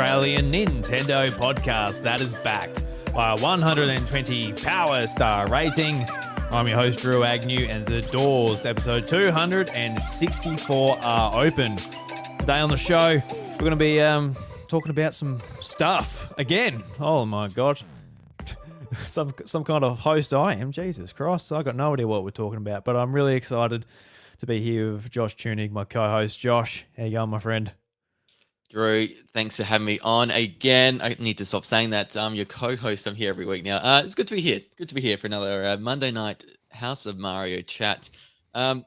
Australian Nintendo podcast that is backed by a 120 Power Star rating. I'm your host, Drew Agnew, and the doors to episode 264 are open. Today on the show, we're going to be talking about some stuff again. Oh my God. Some kind of host I am. Jesus Christ. I got no idea what we're talking about, but I'm really excited to be here with Josh Tunig, my co-host. Josh, how you going, my friend? Drew, thanks for having me on again. I need to stop saying that. I'm your co-host. I'm here every week now. It's good to be here. Good to be here for another Monday night House of Mario chat. I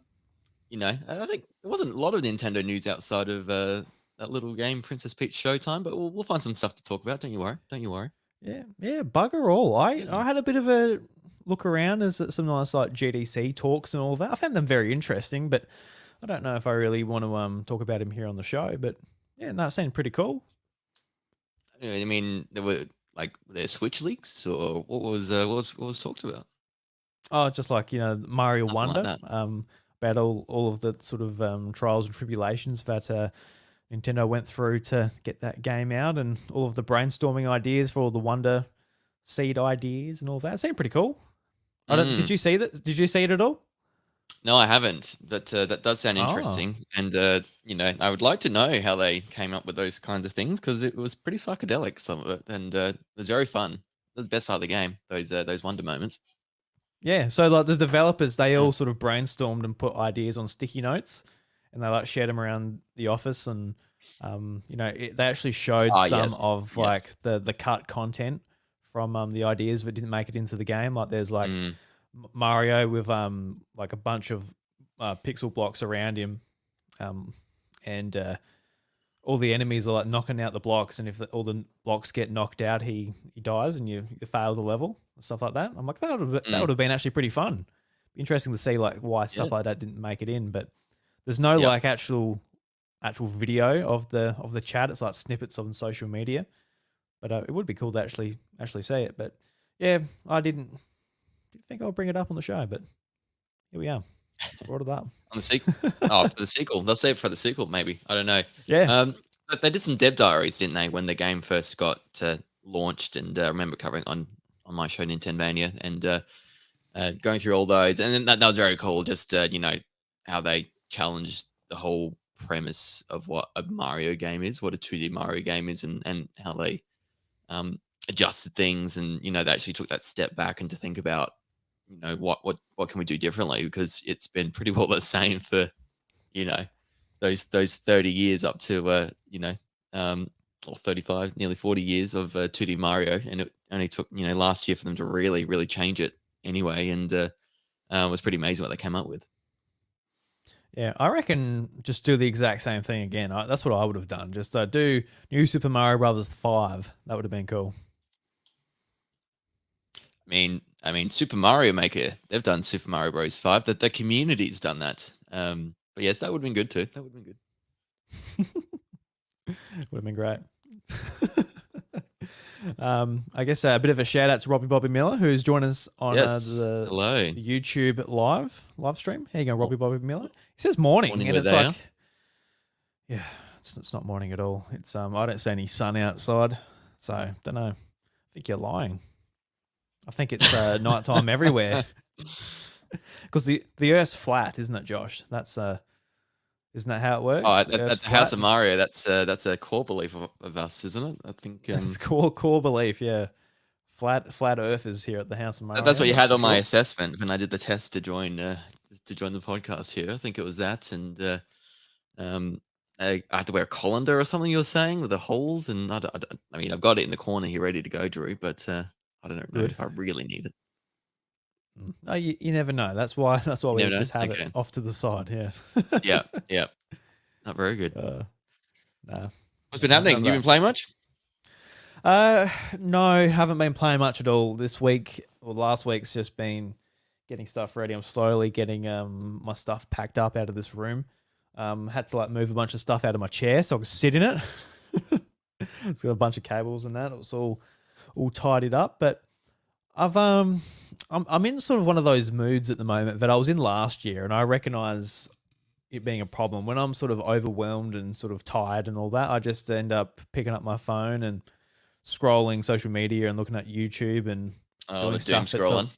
think there wasn't a lot of Nintendo news outside of that little game, Princess Peach Showtime, but we'll find some stuff to talk about. Don't you worry. Don't you worry. Yeah, bugger all. I had a bit of a look around. There's some nice like GDC talks and all that. I found them very interesting, but I don't know if I really want to talk about him here on the show. But yeah, no, it seemed pretty cool. I mean, were there Switch leaks, or what was talked about? Oh, just like Mario Nothing Wonder, like that. about all of the sort of trials and tribulations that Nintendo went through to get that game out, and all of the brainstorming ideas for all the Wonder Seed ideas and all that. It seemed pretty cool. Did you see that? Did you see it at all? No, I haven't, but that does sound interesting. And, I would like to know how they came up with those kinds of things because it was pretty psychedelic, some of it, and it was very fun. That was the best part of the game, those wonder moments. Yeah, so like the developers, they all sort of brainstormed and put ideas on sticky notes, and they like shared them around the office, and they actually showed of like the cut content from the ideas that didn't make it into the game. Like there's like Mario with like a bunch of pixel blocks around him, and all the enemies are like knocking out the blocks, and if all the blocks get knocked out, he dies, and you fail the level and stuff like that. I'm like that would have been actually pretty fun. Be interesting to see like why stuff like that didn't make it in, but there's no like actual video of the chat. It's like snippets on social media, but it would be cool to actually see it. But yeah, I didn't think I'll bring it up on the show, but here we are. Brought it up. On the sequel. For the sequel. They'll save it for the sequel, maybe. I don't know. Yeah. But they did some dev diaries, didn't they, when the game first got launched? And I remember covering on my show, Nintendonia, and going through all those. And that was very cool, just, how they challenged the whole premise of what a Mario game is, what a 2D Mario game is, and how they adjusted things. And, they actually took that step back and to think about, what can we do differently, because it's been pretty well the same for those 30 years up to or 35, nearly 40 years of 2D Mario, and it only took last year for them to really change it anyway, and it was pretty amazing what they came up with. Yeah, I reckon just do the exact same thing again. That's what I would have done. Just do New Super Mario Brothers 5. That would have been cool. I mean, Super Mario Maker, they've done Super Mario Bros. 5. That the community's done that. But yes, that would have been good too. That would have been good. Would have been great. I guess a bit of a shout out to Robbie Bobby Miller, who's joined us on the YouTube live stream. How you going, Robbie Bobby Miller? He says morning and it's like, yeah, it's not morning at all. It's I don't see any sun outside, so don't know. I think you're lying. I think it's nighttime everywhere. Because the Earth's flat, isn't it, Josh? That's isn't that how it works? Oh, at the House of Mario, that's a core belief of us, isn't it? I think it's core belief. Yeah, flat Earthers here at the House of Mario. That's what you had on my assessment when I did the test to join the podcast here. I think it was that, and I had to wear a colander or something. You were saying with the holes, and I mean, I've got it in the corner here ready to go, Drew, but I don't know if I really need it. No, you never know. That's why we just have it off to the side. Yeah. yeah. Not very good. No. What's been happening? You been playing much? No, haven't been playing much at all this week. Or last week's just been getting stuff ready. I'm slowly getting my stuff packed up out of this room. Had to like move a bunch of stuff out of my chair so I could sit in it. It's got a bunch of cables and that. It was all tidied up, but I'm in sort of one of those moods at the moment that I was in last year, and I recognize, it being a problem. When I'm sort of overwhelmed and sort of tired and all that, I just end up picking up my phone and scrolling social media and looking at YouTube and Oh, doing the doom stuff that's scrolling.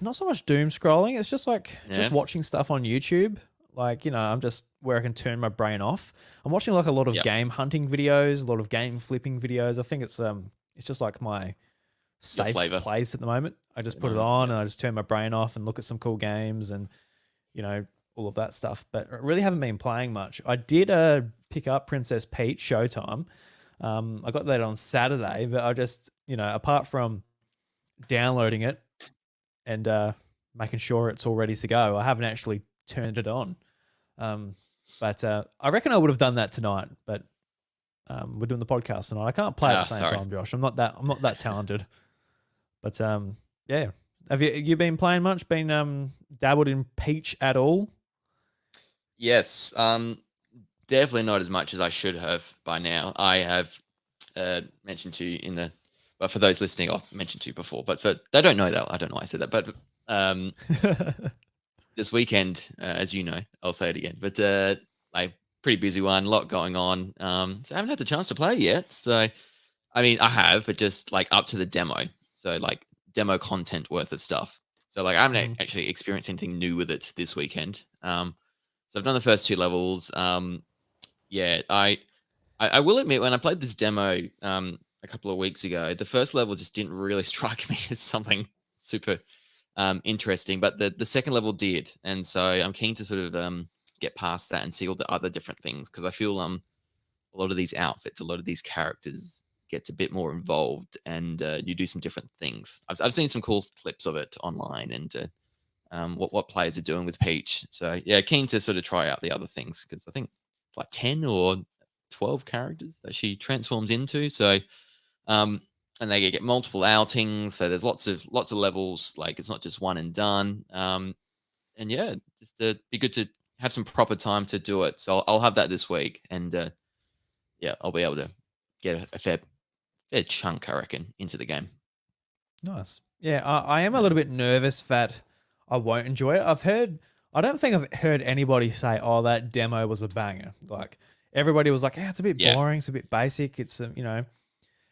not so much doom scrolling. It's just like just Yeah. watching stuff on YouTube. Like, I'm just where I can turn my brain off. I'm watching like a lot of Yep. game hunting videos, a lot of game flipping videos. I think it's just like my Your safe flavor place at the moment. I at just the put it moment. on Yep. and I just turn my brain off and look at some cool games and you know all of that stuff. But I really haven't been playing much. I did pick up Princess Peach Showtime. I got that on Saturday, but I just apart from downloading it and making sure it's all ready to go, I haven't actually turned it on. Um, but I reckon I would have done that tonight. But we're doing the podcast tonight. I can't play at the Ah, same sorry. time, Josh. I'm not that talented. But yeah. Have you been playing much? Been dabbled in Peach at all? Yes. Definitely not as much as I should have by now. I have mentioned to you but for those listening, I've mentioned to you before, but for they don't know that. I don't know why I said that, but um, this weekend, as you know, I'll say it again, but like pretty busy one, a lot going on. So I haven't had the chance to play yet. So I mean, I have, but just like up to the demo. So like demo content worth of stuff. So like I haven't Mhm. actually experienced anything new with it this weekend. So I've done the first two levels. Yeah, I will admit when I played this demo a couple of weeks ago, the first level just didn't really strike me as something super interesting, but the second level did, and so I'm keen to sort of get past that and see all the other different things because I feel a lot of these outfits, a lot of these characters gets a bit more involved, and you do some different things. I've seen some cool clips of it online, and what players are doing with Peach. So yeah, keen to sort of try out the other things because I think it's like 10 or 12 characters that she transforms into. So um, and they get multiple outings. So there's lots of levels. Like it's not just one and done. And yeah, just be good to have some proper time to do it. So I'll have that this week, and yeah, I'll be able to get a fair chunk, I reckon, into the game. Nice. Yeah, I am a Yeah, little bit nervous that I won't enjoy it. I don't think I've heard anybody say, "Oh, that demo was a banger." Like everybody was like, "Yeah, it's a bit yeah, boring. It's a bit basic. It's.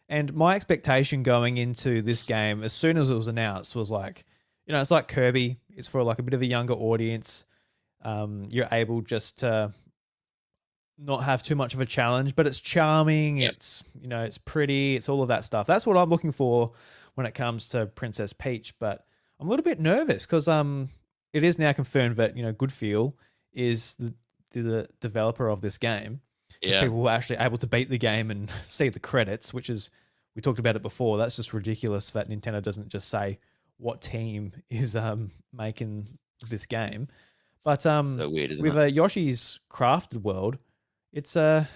And my expectation going into this game, as soon as it was announced, was like, it's like Kirby. It's for like a bit of a younger audience. You're able just to not have too much of a challenge, but it's charming. yeah, It's pretty. It's all of that stuff. That's what I'm looking for when it comes to Princess Peach. But I'm a little bit nervous because it is now confirmed that Goodfeel is the developer of this game because yeah. people were actually able to beat the game and see the credits, which is we talked about it before. That's just ridiculous that Nintendo doesn't just say what team is making this game. But So weird, isn't with it? Yoshi's Crafted World, it's I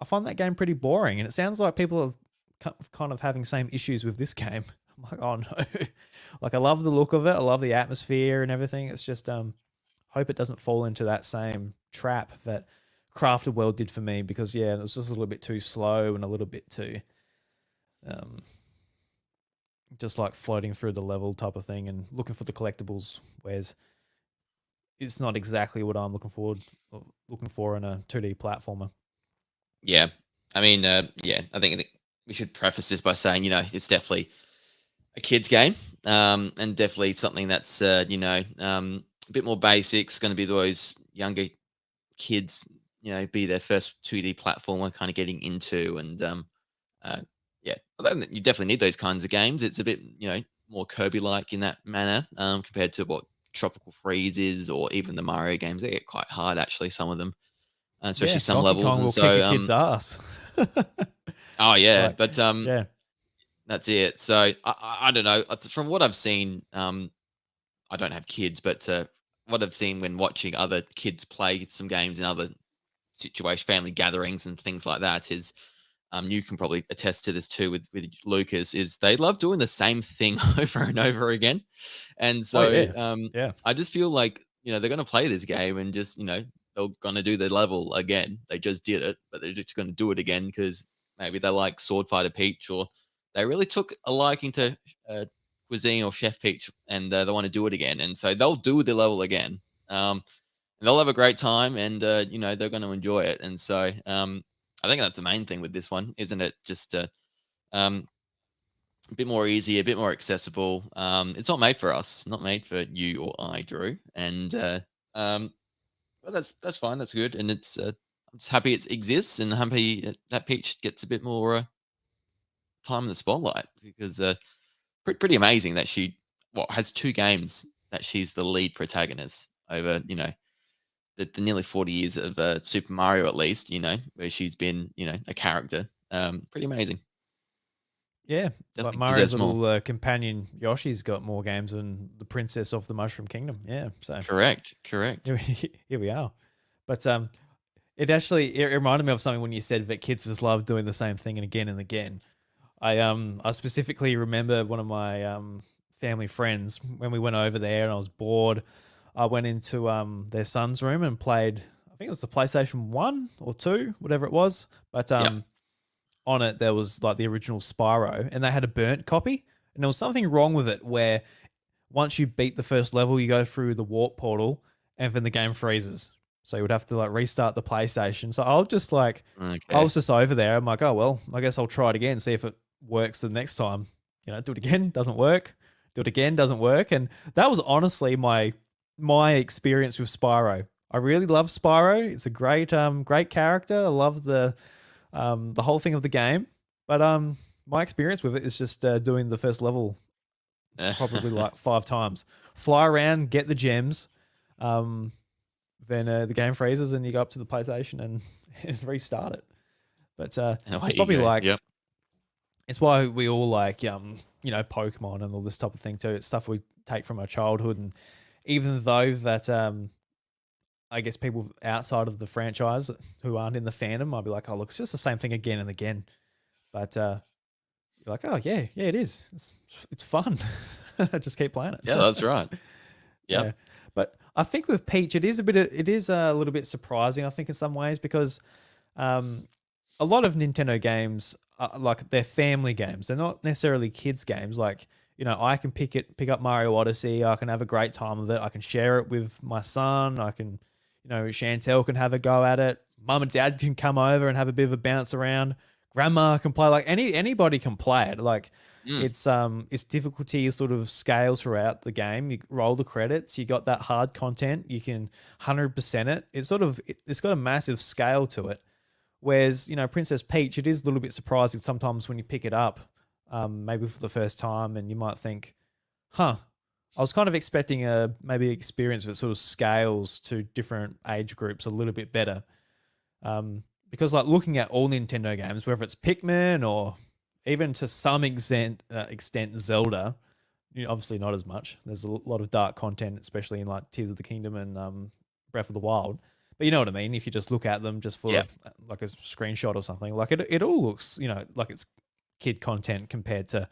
find that game pretty boring, and it sounds like people are kind of having same issues with this game. I'm like, oh no, like I love the look of it, I love the atmosphere and everything. It's just hope it doesn't fall into that same trap that Crafted World did for me because yeah, it was just a little bit too slow and a little bit too um just like floating through the level type of thing and looking for the collectibles, whereas it's not exactly what I'm looking for in a 2D platformer. Yeah. I mean, yeah, I think we should preface this by saying, it's definitely a kid's game, and definitely something that's, a bit more basic. It's going to be those younger kids, be their first 2D platformer kind of getting into. And uh, yeah, you definitely need those kinds of games. It's a bit, more Kirby like in that manner compared to what Tropical Freeze is or even the Mario games. They get quite hard, actually, some of them, especially Yeah, some Donkey levels. Kong And will kick a so, kid's ass. oh yeah, Like, but yeah, that's it. So I don't know. From what I've seen, I don't have kids, but what I've seen when watching other kids play some games in other situation, family gatherings and things like that, is you can probably attest to this too with Lucas. Is they love doing the same thing over and over again, and oh so yeah, yeah, I just feel like they're going to play this game and just they're going to do the level again. They just did it, but they're just going to do it again because maybe they like Sword Fighter Peach or they really took a liking to uh, Cuisine or Chef Peach and they want to do it again, and so they'll do the level again. Um, they'll have a great time, and they're going to enjoy it. And so I think that's the main thing with this one, isn't it? Just um, a bit more easy, a bit more accessible. It's not made for us, not made for you or I, Drew. And um, but that's fine, that's good, and I'm just happy it exists, and happy that Peach gets a bit more time in the spotlight, because pretty amazing that she has 2 games that she's the lead protagonist over the nearly 40 years of Super Mario, at least, where she's been a character. Pretty amazing. Yeah, like Definitely Mario's deserves more. little companion Yoshi's got more games than the Princess of the Mushroom Kingdom. Yeah, so Correct. here we are. But it reminded me of something when you said that kids just love doing the same thing and again and again. I specifically remember one of my family friends when we went over there and I was bored. I went into their son's room and played. I think it was the PlayStation 1 or 2, whatever it was. But Yeah. on it there was like the original Spyro, and they had a burnt copy, and there was something wrong with it where once you beat the first level, you go through the warp portal, and then the game freezes. So you would have to like restart the PlayStation. So I Okay. was just over there. I'm like, oh well, I guess I'll try it again, see if it works the next time. Do it again, doesn't work. Do it again, doesn't work. And that was honestly my experience with Spyro. I really love Spyro. It's a great character. I love the whole thing of the game. But my experience with it is just doing the first level probably like 5 times. Fly around, get the gems, um, then the game freezes and you go up to the PlayStation and, and restart it. But And away it's you probably go. like Yep. it's why we all like Pokemon and all this type of thing too. It's stuff we take from our childhood, and even though that I guess people outside of the franchise who aren't in the fandom might be like, oh look, it's just the same thing again and again. But you're like, oh yeah, yeah, it is. It's fun. Just keep playing Yeah, it. that's right. Yeah, Yep. but I think with Peach, it is a little bit surprising. I think in some ways because um, a lot of Nintendo games are like they're family games. They're not necessarily kids games. Like I can pick up Mario Odyssey. I can have a great time with it. I can share it with my son. I can, Chantel can have a go at it. Mum and Dad can come over and have a bit of a bounce around. Grandma can play. Like anybody can play it. Like Mm. its difficulty sort of scales throughout the game. You roll the credits. You got that hard content. You can 100% it. It's got a massive scale to it. Whereas Princess Peach, it is a little bit surprising sometimes when you pick it up, maybe for the first time, and you might think, "Huh." I was kind of expecting a maybe experience that sort of scales to different age groups a little bit better. Because like looking at all Nintendo games, whether it's Pikmin or even to some extent Zelda, obviously not as much. There's a lot of dark content, especially in like Tears of the Kingdom and Breath of the Wild. But you know what I mean. If you just look at them just Yeah. for like a screenshot or something, like it all looks like it's kid content compared to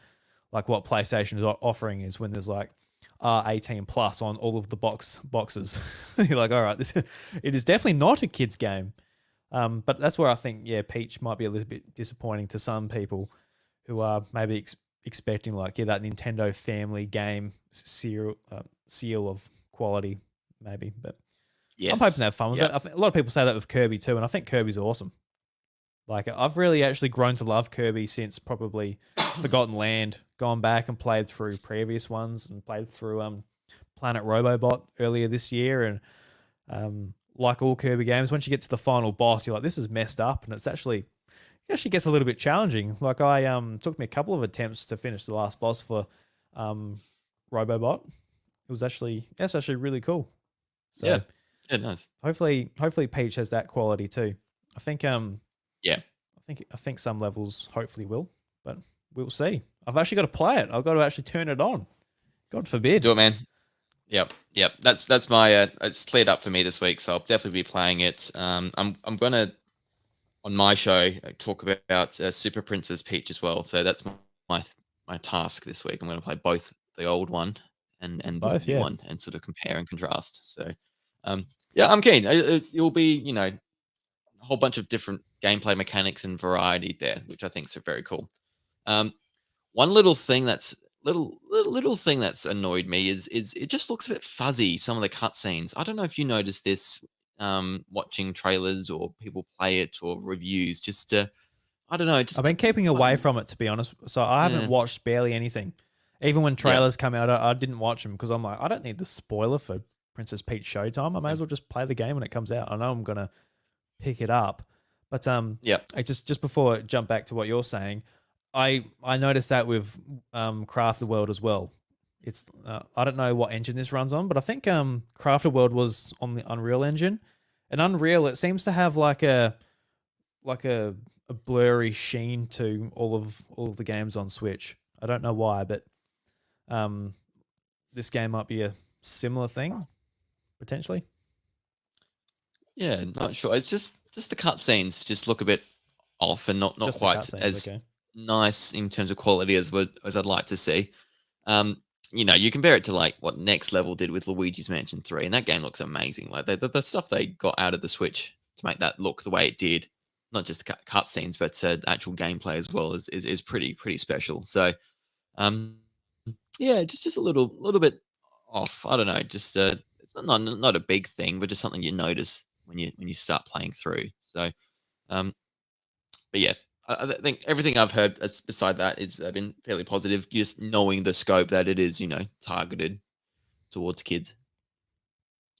like what PlayStation is offering is when there's like R18 plus on all of the boxes. You're like, all right, it is definitely not a kids game. But that's where I think, yeah, Peach might be a little bit disappointing to some people who are maybe expecting like, yeah, that Nintendo family game seal of quality, maybe. But I'm hoping to Yes. have fun with it. Yep. I think a lot of people say that with Kirby too, and I think Kirby's awesome. Like I've really actually grown to love Kirby since probably Forgotten Land, gone back and played through previous ones and played through Planet Robobot earlier this year, and like all Kirby games, once you get to the final boss, you're like, this is messed up, and it actually gets a little bit challenging. Like I took me a couple of attempts to finish the last boss for um Robobot. That's actually really cool. Yeah. So Yeah. Nice. hopefully Peach has that quality too. I think Yeah. I think some levels hopefully will, but we'll see. I've actually got to play it. I've got to actually turn it on. God forbid. Do it, man. Yep. Yep. That's my. It's cleared up for me this week, so I'll definitely be playing it. I'm gonna on my show talk about Super Princess Peach as well. So that's my my task this week. I'm gonna play both the old one and this Both, new yeah. one and sort of compare and contrast. So, yeah, I'm keen. It'll be a whole bunch of different gameplay mechanics and variety there, which I think is very cool. Um, one little thing that's a little thing that's annoyed me is it just looks a bit fuzzy. Some of the cutscenes. I don't know if you noticed this, watching trailers or people play it or reviews. Just I don't know. I've Just been doesn't keeping quite. away from it, to be honest. So I haven't Yeah. watched barely anything. Even when Yeah. trailers come out, I didn't watch them because I'm like, I don't need the spoiler for Princess Peach Showtime. I may Yeah. as well just play the game when it comes out. I know I'm gonna pick it up, but Yeah. I just before I jump back to what you're saying, I noticed that with Craft the World as well. It's I don't know what engine this runs on, but I think Craft the World was on the Unreal Engine, and Unreal it seems to have like a blurry sheen to all of the games on Switch. I don't know why, but um, this game might be a similar thing potentially. Yeah. Not sure. It's just the cutscenes just look a bit off and not Just the quite cutscenes, as okay. nice in terms of quality as I'd like to see. Um, you compare it to like what Next Level did with Luigi's Mansion 3, and that game looks amazing. Like the stuff they got out of the Switch to make that look the way it did, not just the cutscenes, but actual gameplay as well is pretty special. So, um, yeah, just a little bit off. I don't know. Just it's not a big thing, but just something you notice when you start playing through. So, um, but yeah, I think everything I've heard beside that is been fairly positive. Just knowing the scope that it is, targeted towards kids.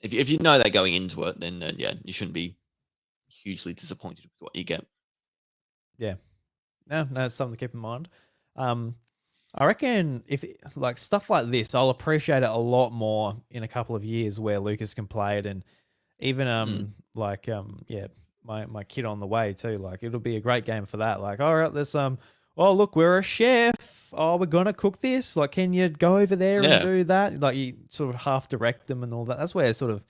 If you know that going into it, then yeah, you shouldn't be hugely disappointed with what you get. Yeah, no, it's something to keep in mind. Um, I reckon if like stuff like this, I'll appreciate it a lot more in a couple of years where Lucas can play it, and even Mm, yeah, my kid on the way too. Like it'll be a great game for that. Like all right, there's oh look, we're a chef. Oh, we're gonna cook this. Like, can you go over there and yeah, do that? Like you sort of half direct them and all that. That's where sort of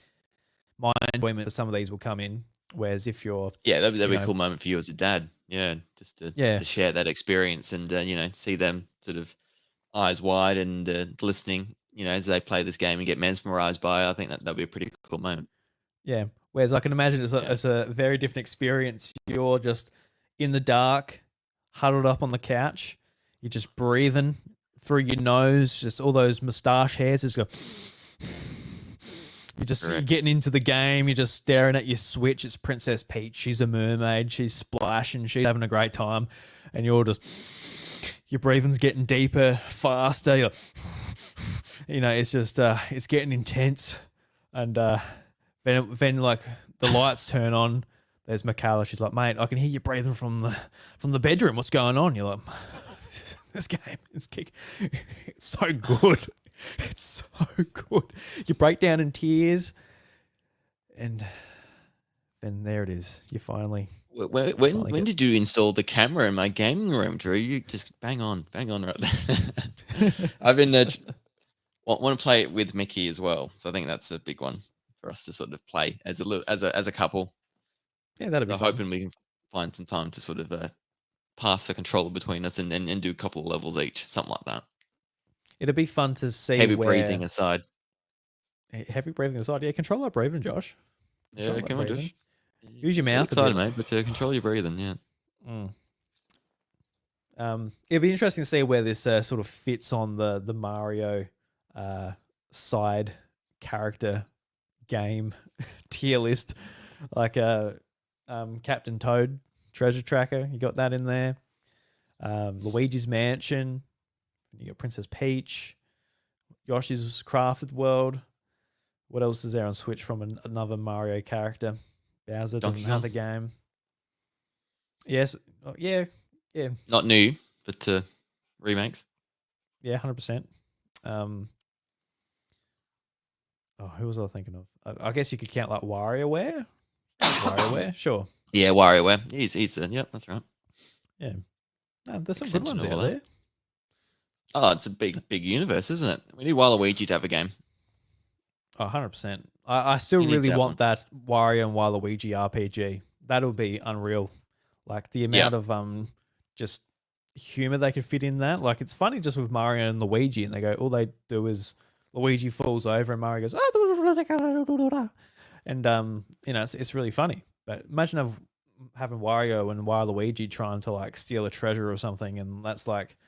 my enjoyment for some of these will come in. Whereas if you're, yeah, that'd you be a know, cool moment for you as a dad. Yeah, just yeah, to share that experience and see them sort of eyes wide and listening. As they play this game and get mesmerized by it. I think that'd be a pretty cool moment. yeah. Whereas I can imagine Yeah, it's a very different experience. You're just in the dark, huddled up on the couch. You're just breathing through your nose, just all those moustache hairs just go. You're correct. getting into the game. You're just staring at your Switch. It's Princess Peach. She's a mermaid. She's splashing. She's having a great time, and you're just your breathing's getting deeper, faster. It's just it's getting intense, and then like the lights turn on. There's Michaela. She's like, mate, I can hear you breathing from the bedroom. What's going on? You're like, this game is it's so good. It's so good. You break down in tears, and then there it is. You finally When get. did you install the camera in my gaming room, Drew? You just bang on right there. I've been want to play it with Mickey as well, so I think that's a big one for us to sort of play as a couple. Yeah, that'd be So fun. hoping we can find some time to sort of pass the controller between us and do a couple of levels each, something like that. It'd be fun to see Heavy breathing where aside. heavy breathing aside. Yeah, control that breathing, Josh. Control Yeah, that come on, breathing. Josh. Use your Get mouth a excited, bit. mate, but control your breathing. Yeah. Mm. It'd be interesting to see where this sort of fits on the Mario uh, side character game tier list, like Captain Toad Treasure Tracker. You got that in there. Luigi's Mansion. You got Princess Peach. Yoshi's Crafted World. What else is there on Switch from another Mario character? Bowser Donkey doesn't have Kong. a game. Yes. Oh, yeah. Yeah. Not new, but remakes. Yeah. 100%. Who was I thinking of? I guess you could count like WarioWare. Count WarioWare, sure. Yeah, WarioWare. He's yep, that's right. Yeah. No, there's some good Extension ones of all out that. there. Oh, it's a big universe, isn't it? We need Waluigi to have a game. Oh, 100%. I still He needs really to have want one. that Wario and Waluigi RPG. That'll be unreal. Like the Yeah. amount of just humor they could fit in that. Like it's funny just with Mario and Luigi, and they go, all they do is Luigi falls over and Mario goes, and it's really funny. But imagine having Wario and Waluigi trying to like steal a treasure or something, and that's like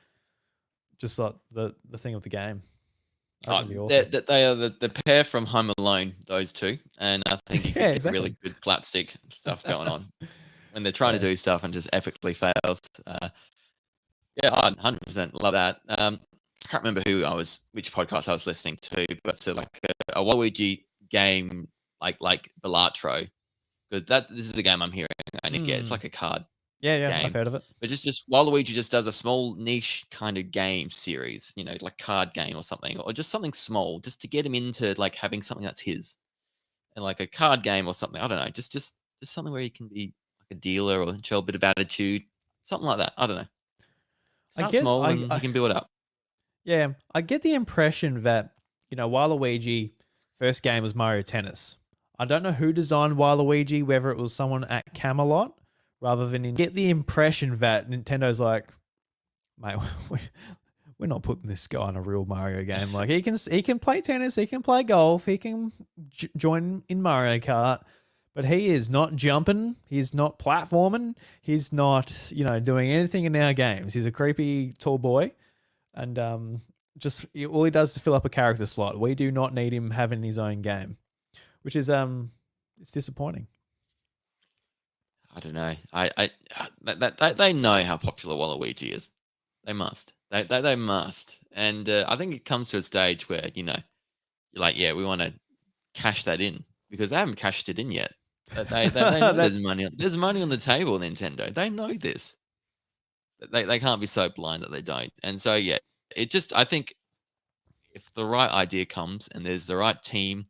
just like the thing of the game. That Oh, would be awesome. they are the pair from Home Alone, those two, and I think you Yeah, could get really exactly. good slapstick stuff going on when they're trying to Yeah. do stuff and just epically fails. Yeah, I 100% love that. I can't remember which podcast I was listening to, but like a Waluigi game like Balatro, because this is a game I'm hearing I need to get. It's Mm. like a card Yeah, I've game, heard of it. but just Waluigi just does a small niche kind of game series, like card game or something, or just something small, just to get him into like having something that's his, and like a card game or something. I don't know, just something where he can be like a dealer or show a bit of attitude, something like that. I don't know. I Start get small and he I can build up. Yeah, I get the impression that, Waluigi first game was Mario Tennis. I don't know who designed Waluigi, whether it was someone at Camelot rather than get the impression that Nintendo's like, mate, we're not putting this guy in a real Mario game. Like he can play tennis, he can play golf, he can join in Mario Kart, but he is not jumping, he's not platforming, he's not, doing anything in our games. He's a creepy tall boy and just all he does is fill up a character slot. We do not need him having his own game, which is it's disappointing. I don't know. They know how popular Waluigi is. They must. They must. And I think it comes to a stage where you're like, yeah, we want to cash that in, because they haven't cashed it in yet. But they know there's That's money. There's money on the table, Nintendo. They know this. They can't be so blind that they don't. And so yeah, I think if the right idea comes and there's the right team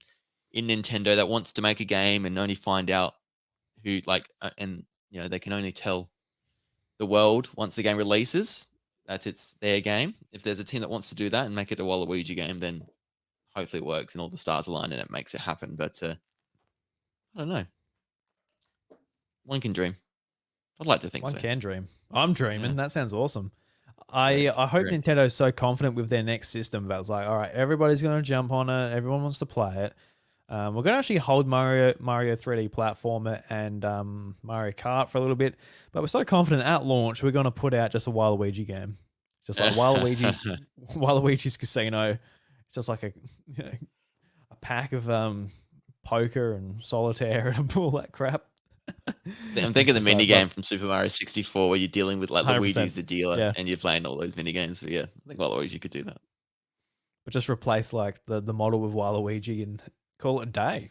in Nintendo that wants to make a game and only find out who and they can only tell the world once the game releases that it's their game. If there's a team that wants to do that and make it a Waluigi game, then hopefully it works and all the stars align and it makes it happen. But I don't know. One can dream. I'd like to think one so. can dream. I'm dreaming. Yeah. That sounds awesome. Correct. I hope Correct. Nintendo's so confident with their next system that it's like, all right, everybody's going to jump on it. Everyone wants to play it. We're going to actually hold Mario 3D platformer and Mario Kart for a little bit, but we're so confident at launch we're going to put out just a Waluigi game, just like Waluigi's Casino. It's just like a a pack of poker and solitaire and all that crap. I'm thinking the mini game from Super Mario 64 where you're dealing with like 100%. Luigi's the dealer, Yeah. and you're playing all those mini games. So yeah, I think Waluigi could do that. But just replace like the model with Waluigi and call it a day.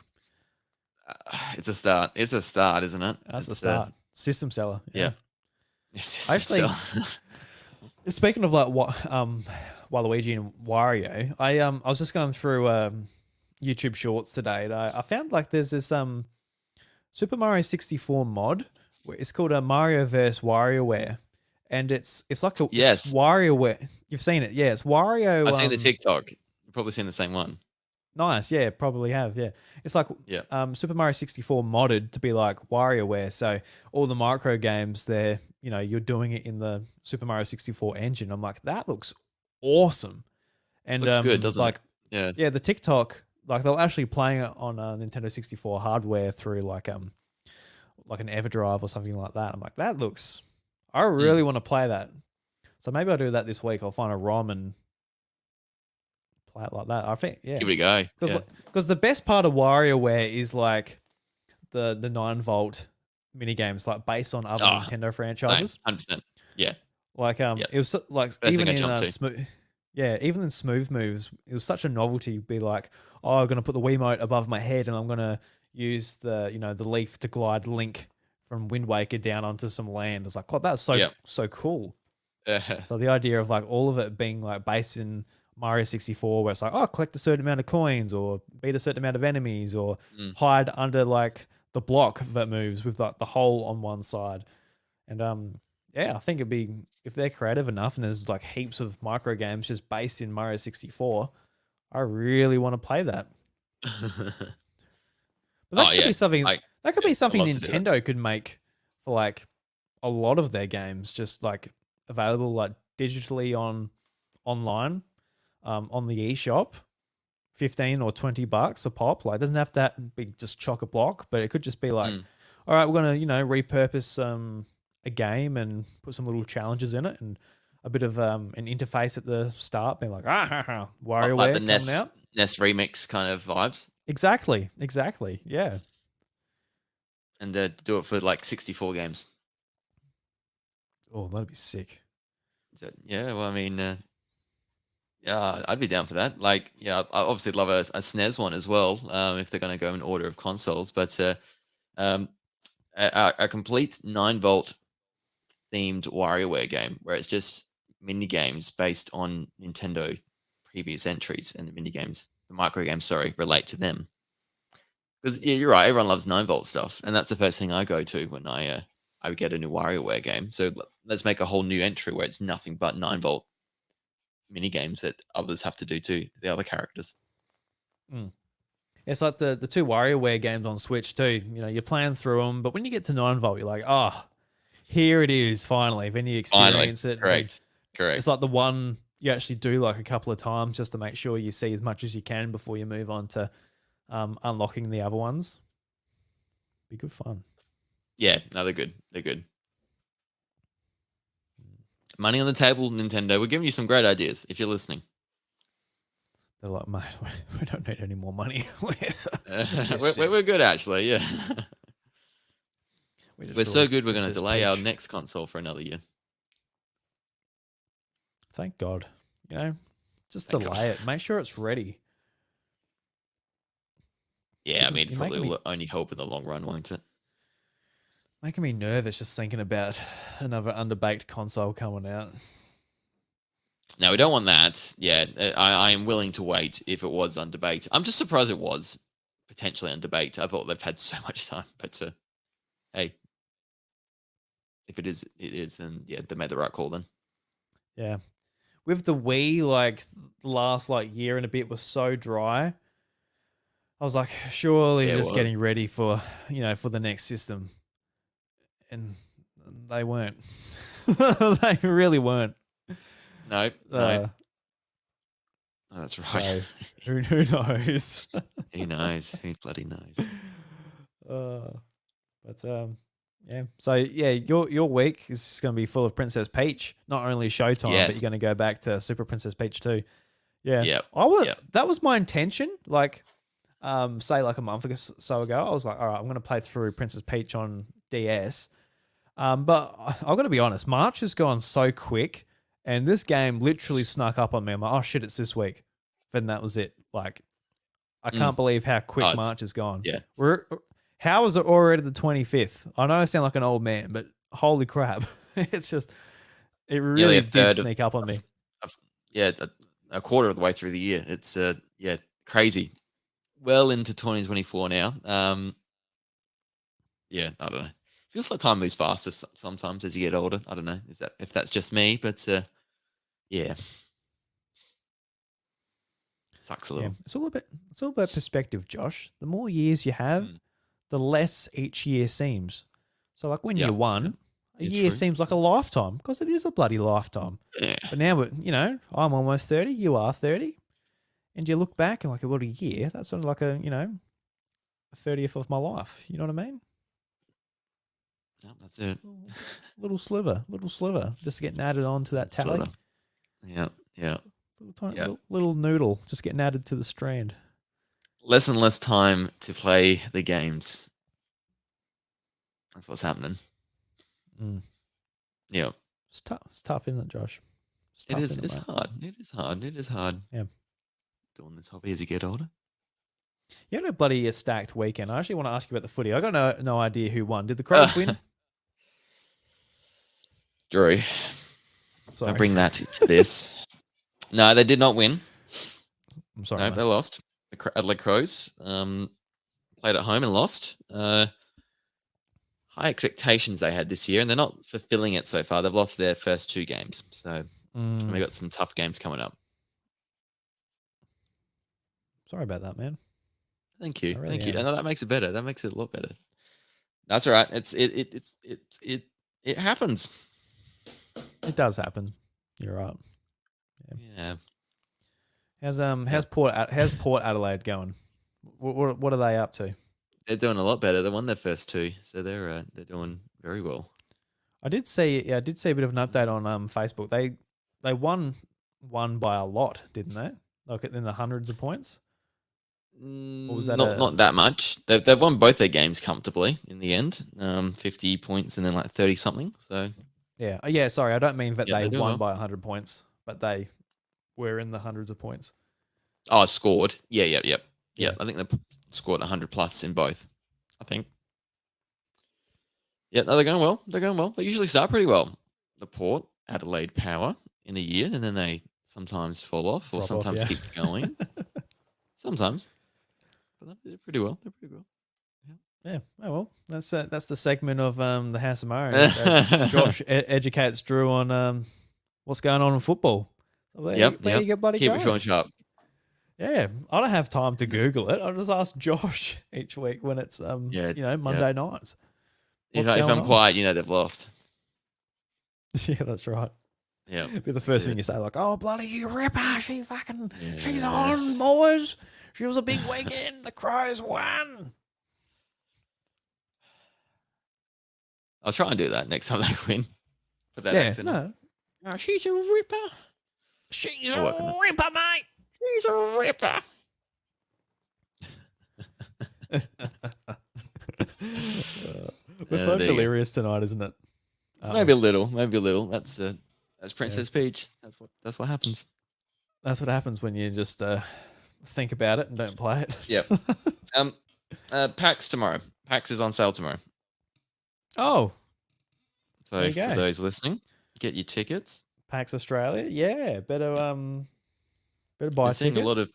It's a start. It's a start, isn't it? That's the start. System seller. Yeah. Actually, speaking of like what Waluigi and Wario, I was just going through YouTube Shorts today. And I found like there's this Super Mario 64 mod where it's called a Mario vs WarioWare, and it's like a Yes. WarioWare. You've seen it, yeah? It's Wario. I've seen the TikTok. You've probably seen the same one. Nice, yeah, probably have, yeah. It's like Super Mario 64 modded to be like WarioWare, so all the micro games there, you're doing it in the Super Mario 64 engine. I'm like, that looks awesome, and Looks good, doesn't it? Yeah. Yeah, the TikTok, like they're actually playing it on Nintendo 64 hardware through like an EverDrive or something like that. I'm like, that looks. I really want to play that, so maybe I'll do that this week. I'll find a ROM and play it like that. I think, yeah. Give it a go. Because the best part of WarioWare is like the 9-volt mini games, like based on other Nintendo franchises. 100%. Yeah. Like it was like Best even thing I in jumped to. smooth. Yeah, even in Smooth Moves, it was such a novelty. Be like, oh, I'm gonna put the Wiimote above my head, and I'm gonna use the the leaf to glide Link from Wind Waker down onto some land. It's like, God, that's so cool. So the idea of like all of it being like based in Mario 64, where it's like, oh, collect a certain amount of coins, or beat a certain amount of enemies, or hide under like the block that moves with like the hole on one side, and yeah, I think it'd be, if they're creative enough and there's like heaps of micro games just based in Mario 64, I really want to play that. But that could be something. That could be something Nintendo could make for like a lot of their games, just like available like digitally online, on the eShop, $15 or $20 a pop. Like, it doesn't have to be just chock a block, but it could just be like, all right, we're gonna repurpose a game and put some little challenges in it, and a bit of an interface at the start, being like, Like the WarioWare coming out. NES remix kind of vibes, Exactly, exactly. Yeah. and do it for like 64 games. Oh, that'd be sick. So, yeah, well, I mean, yeah, I'd be down for that. Like, yeah, I obviously love a SNES one as well. If they're going to go in order of consoles, but um, a complete 9-volt themed WarioWare game where it's just mini games based on Nintendo previous entries, and the mini games, the micro games, sorry, relate to them. Because yeah, you're right, everyone loves 9-volt stuff, and that's the first thing I go to when I would get a new WarioWare game. So let's make a whole new entry where it's nothing but 9-volt mini games that others have to do too, the other characters. Mm. It's like the two WarioWare games on Switch too. You know, you're playing through them, but when you get to 9-volt, you're like, oh, here it is finally. Then you Finally, experience it, and correct, it's correct. like the one you actually do like a couple of times just to make sure you see as much as you can before you move on to unlocking the other ones. Be good fun. Yeah, no, they're good. They're good. Money on the table, Nintendo. We're giving you some great ideas if you're listening. They're like, mate, we don't need any more money. We're good, actually. Yeah. We're so released good, we're going to Princess delay our Peach. next console for another year. Thank God. You know, just Thank God. delay it. Make sure it's ready. Yeah, I mean, You're probably making me will only help in the long run, won't it? making me nervous just thinking about another underbaked console coming out. No, we don't want that. Yeah, I am willing to wait if it was on debate. I'm just surprised it was potentially on debate. I thought they've had so much time, but hey, if it is, it is, then yeah, they made the right call then. Yeah. With the Wii, like the last like year and a bit was so dry. I was like, surely Yeah, they're it just was. getting ready for for the next system, and they weren't. They really weren't. No, no, Uh, that's right. so who knows? Who knows? Who bloody knows? uh, but yeah. So yeah, your week is just going to be full of Princess Peach. Not only Showtime, but you're Yes. going to go back to Super Princess Peach too. Yeah, Yep. I was. Yep. That was my intention. Like, say like a month or so ago, I was like, all right, I'm going to play through Princess Peach on DS. But I've got to be honest, March has gone so quick, and this game literally snuck up on me. I'm like, oh shit, it's this week. Then that was it. Like, I Mm. can't believe how quick Oh, it's March has gone. yeah. How is it already the 25th? I know I sound like an old man, but holy crap. It's just, it Nearly really a did third of, sneak up on me. of yeah, a quarter of the way through the year. It's yeah, crazy. Well into 2024 now. Yeah, I don't know. Feels like time moves faster sometimes as you get older. I don't know. Is that if that's just me, but yeah, sucks a Yeah, little. it's all about perspective, Josh. The more years you have, Mm. the less each year seems. So like when Yeah, you're yeah, one, a yeah, year true. seems like a lifetime because it is a bloody lifetime. Yeah, But now I'm almost 30, you are 30, and you look back and like, what a year? That's sort of like a 30th of my life. You know what I mean? yeah, that's it. Little sliver, just getting added on to that Sort tally. of. Yeah, yeah, Little tiny, yeah. little noodle just getting added to the strand. Less and less time to play the games. That's what's happening. Mm. Yeah, It's tough. It's tough, isn't it, Josh? It's it tough, is. isn't it, It's mate? hard. It is hard. It is hard Yeah. doing this hobby as you get older. You had a bloody stacked weekend. I actually want to ask you about the footy. I got no idea who won. Did the Crows win? Drew, don't Sorry. bring that to this. No, they did not win. I'm sorry, No, mate. they lost. The Adelaide Crows played at home and lost. High expectations they had this year, and they're not fulfilling it so far. They've lost their first 2 games, so and they got some tough games coming up. Sorry about that, man. Thank you, I really thank you. am. And that makes it better. That makes it a lot better. That's all right. It happens. It does happen. You're right. Yeah. How's Port Adelaide going? What are they up to? They're doing a lot better. They won their first 2, so they're doing very well. I did see a bit of an update on Facebook. they won by a lot, didn't they? Like in the hundreds of points, or was that Not that much. They've won both their games comfortably in the end. 50 points and then like 30 something. So yeah, yeah. Sorry, I don't mean that yeah, they they're doing won well. by 100 points, but they were in the hundreds of points. Oh, scored. Yeah. Yeah, I think they scored 100 plus in both. I think. Yeah, no, they're going well. They're going well. They usually start pretty well. The Port, Adelaide Power in a year, and then they sometimes fall off or drop off. sometimes Yeah, keep going. Sometimes, but they're pretty well. They're pretty well. yeah. Oh well, that's the segment of the House of Mario. Yeah. Josh educates Drew on what's going on in football. So there Yep. you go, buddy. Keep it Go. short and sharp. Yeah, I don't have time to Google it. I'll just ask Josh each week when it's Yeah, yeah. Monday nights. What's If going I'm on? quiet, they've lost. Yeah, that's right. Yeah, Be the that's first thing it. you say, like, "Oh bloody you ripper! She's Yeah. on, boys. She was a big weekend. The Crows won." I'll try and do that next time they win. Put that Yeah, accent on. no, Oh, she's a ripper. she's I'll work on a it. ripper, mate. She's a ripper. We're so There you go. delirious tonight, isn't it? Maybe a little. Maybe a little. That's Yeah. Princess Peach. That's what happens. That's what happens when you just think about it and don't play it. Yep. PAX tomorrow. PAX is on sale tomorrow. Oh, there So you for go. those listening, get your tickets. PAX Australia. Yeah, better buy Been a seeing a ticket. lot of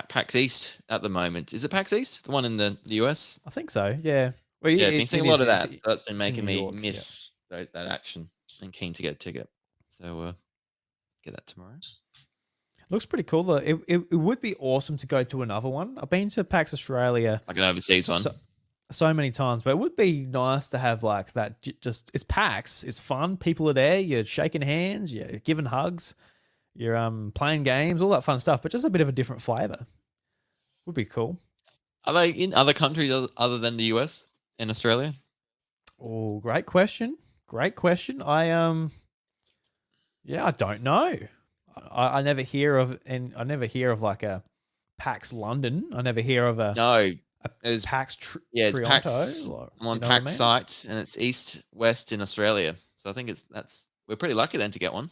PAX East at the moment. Is it PAX East, the one in the US? I think so. Yeah. Well, Yeah, been seeing a lot of that. So that's been it's in making New me York. Yeah. miss that action and keen to get a ticket. So get that tomorrow. Looks pretty cool though. It would be awesome to go to another one. I've been to PAX Australia Like an overseas one. so many times, but it would be nice to have like that. Just it's PAX. It's fun. People are there. You're shaking hands. You're giving hugs. You're playing games. All that fun stuff. But just a bit of a different flavor. Would be cool. Are they in other countries other than the US and Australia? Oh, great question. Great question. Yeah, I don't know. I never hear of, and I never hear of like a PAX London. I never hear of a No. It's PAX it's Toronto. PAX. Or, I'm on you know what I PAX mean? site and it's East West in Australia. So I think we're pretty lucky then to get one.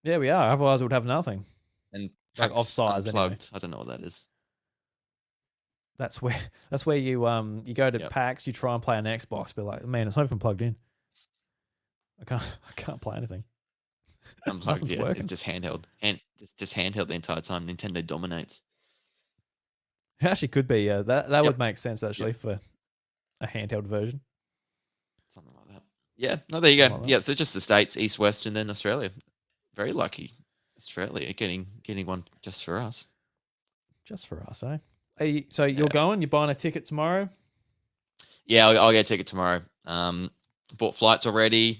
Yeah, we are. Otherwise, we'd have nothing. And Like PAX offsides anyway. Unplugged. I don't know what that is. That's where you go to Yep. PAX. You try and play an Xbox, but like, man, it's not even plugged in. I can't play anything. Unplugged, Nothing's yeah. working. It's just handheld. Just handheld the entire time. Nintendo dominates. It actually could be. That Yep. would make sense actually for a handheld version. Something like that. Yeah. No, there you go. Something like that. Yeah. So just the States, East, West, and then Australia. Very lucky. Australia getting one just for us. Just for us, eh? Hey, so you're Yeah. going? You're buying a ticket tomorrow? Yeah, I'll get a ticket tomorrow. Bought flights already.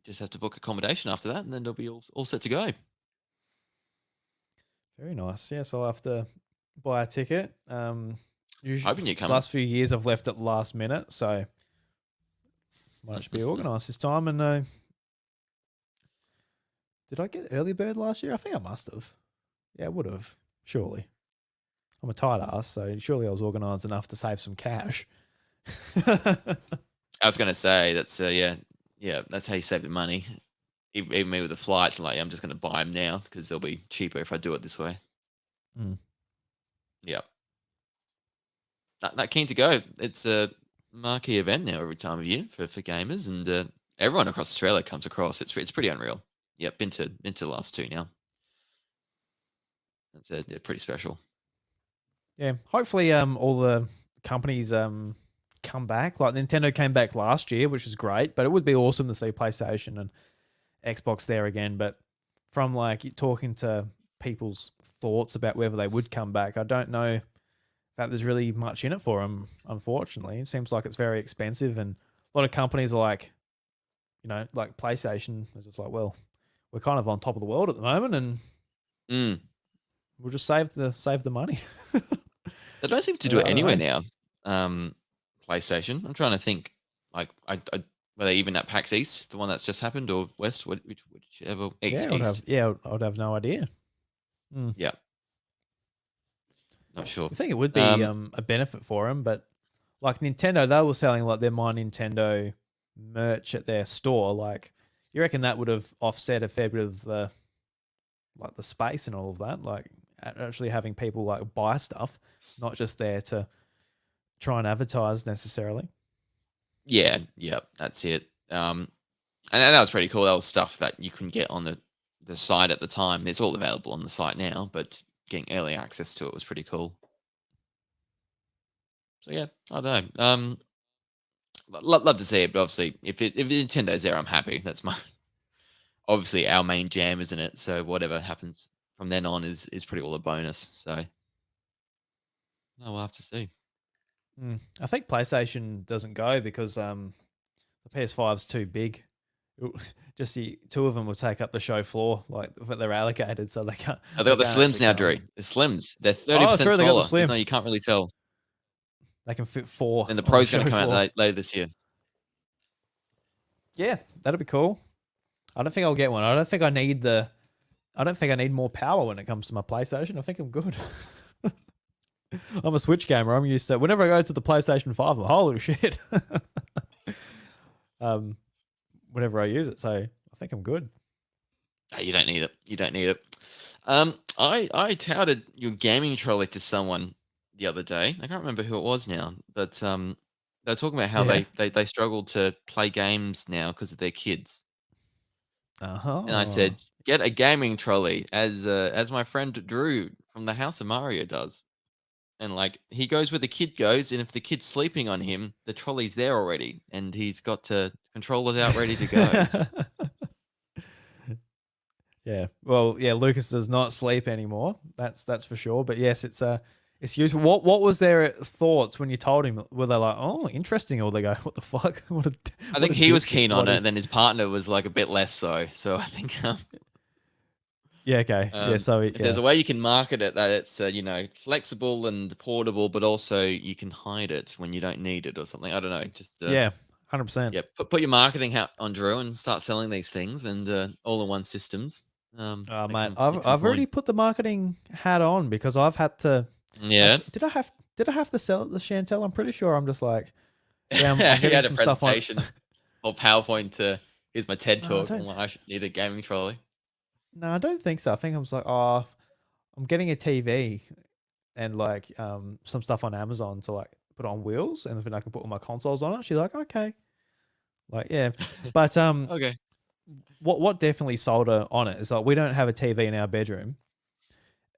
Just have to book accommodation after that, and then they'll be all set to go. Very nice. Yes, I'll have to buy a ticket. Usually, Hoping you're coming. last few years I've left at last minute, so might just be organised this time. And did I get early bird last year? I think I must have. Yeah, I would have. Surely. I'm a tight ass, so surely I was organised enough to save some cash. I was gonna say that's yeah, that's how you save the money. Even me with the flights, I'm like, I'm just gonna buy them now because they'll be cheaper if I do it this way. Mm. Yeah, not keen to go. It's a marquee event now every time of year for gamers, and everyone across Australia comes across. It's pretty unreal. Yeah, been to the last two now. That's pretty special. Yeah, hopefully all the companies come back. Like Nintendo came back last year, which is great, but it would be awesome to see PlayStation and Xbox there again. But from like talking to people's thoughts about whether they would come back, I don't know that there's really much in it for them. Unfortunately, it seems like it's very expensive, and a lot of companies are like, like PlayStation, they're just like, well, we're kind of on top of the world at the moment, and we'll just save the money. They don't seem to I do it don't anywhere know. now. PlayStation. I'm trying to think. Like I Were they even at PAX East, the one that's just happened, or West, whichever Yeah, East? I would have no idea. Mm. Yeah, not sure. I think it would be Um, a benefit for them, but like Nintendo, they were selling like their My Nintendo merch at their store. Like, you reckon that would have offset a fair bit of the like the space and all of that? Like, actually having people like buy stuff, not just there to try and advertise necessarily. yeah, that's it. And that was pretty cool. That was stuff that you couldn't get on the site at the time. It's all available on the site now, but getting early access to it was pretty cool. So yeah, I don't know. Love to see it, but obviously, if Nintendo's there, I'm happy. That's my obviously our main jam, isn't it? So whatever happens from then on is pretty well a bonus. So no, we'll have to see. I think PlayStation doesn't go because the PS5's too big. Just the two of them will take up the show floor, like they're allocated, so they can't. Oh, they They got the can't Slims actually now, go Drew. on. The Slims, they're Oh, 30% true. They got the smaller, even though Slim. you can't really tell. They can fit four And the on the Pro's going show to come out floor. later this year. Yeah, that'd be cool. I don't think I'll get one. I don't think I need the. I don't think I need more power when it comes to my PlayStation. I think I'm good. I'm a Switch gamer. I'm used to whenever I go to the PlayStation 5, I'm like, holy shit. um, whenever I use it, so I think I'm good. No, you don't need it. You don't need it. I touted your gaming trolley to someone the other day. I can't remember who it was now, but they were talking about how Yeah. they struggle to play games now because of their kids. And I Uh-huh. said, get a gaming trolley, as my friend Drew from the House of Mario does. And like he goes where the kid goes, and if the kid's sleeping on him, the trolley's there already, and he's got to control it out, ready to go. Yeah. Well, yeah, Lucas does not sleep anymore. That's for sure. But yes, it's useful. What was their thoughts when you told him? Were they like, "Oh, interesting," or they go, "What the fuck? I What think a he was dipshit." keen on What it, he and then his partner was like a bit less so. So I think Yeah, okay. Yeah, so if there's yeah. a way you can market it that it's flexible and portable, but also you can hide it when you don't need it or something. I don't know. Just Yeah, 100%. yeah, put your marketing hat on Drew and start selling these things and all-in-one systems. Oh, Make mate, some I've make some I've coin. already put the marketing hat on because I've had to Yeah, actually did I have to sell it to Chantel? I'm pretty sure I'm just like, yeah, I'm he getting had a some stuff on. presentation or PowerPoint to here's my TED No, I talk on don't. why I should need a gaming trolley. No, I don't think so. I think I'm just like, oh, I'm getting a TV and like some stuff on Amazon to like put on wheels, and then I can put all my consoles on it. She's like, okay, like yeah, but Okay. what definitely sold her on it is like we don't have a TV in our bedroom,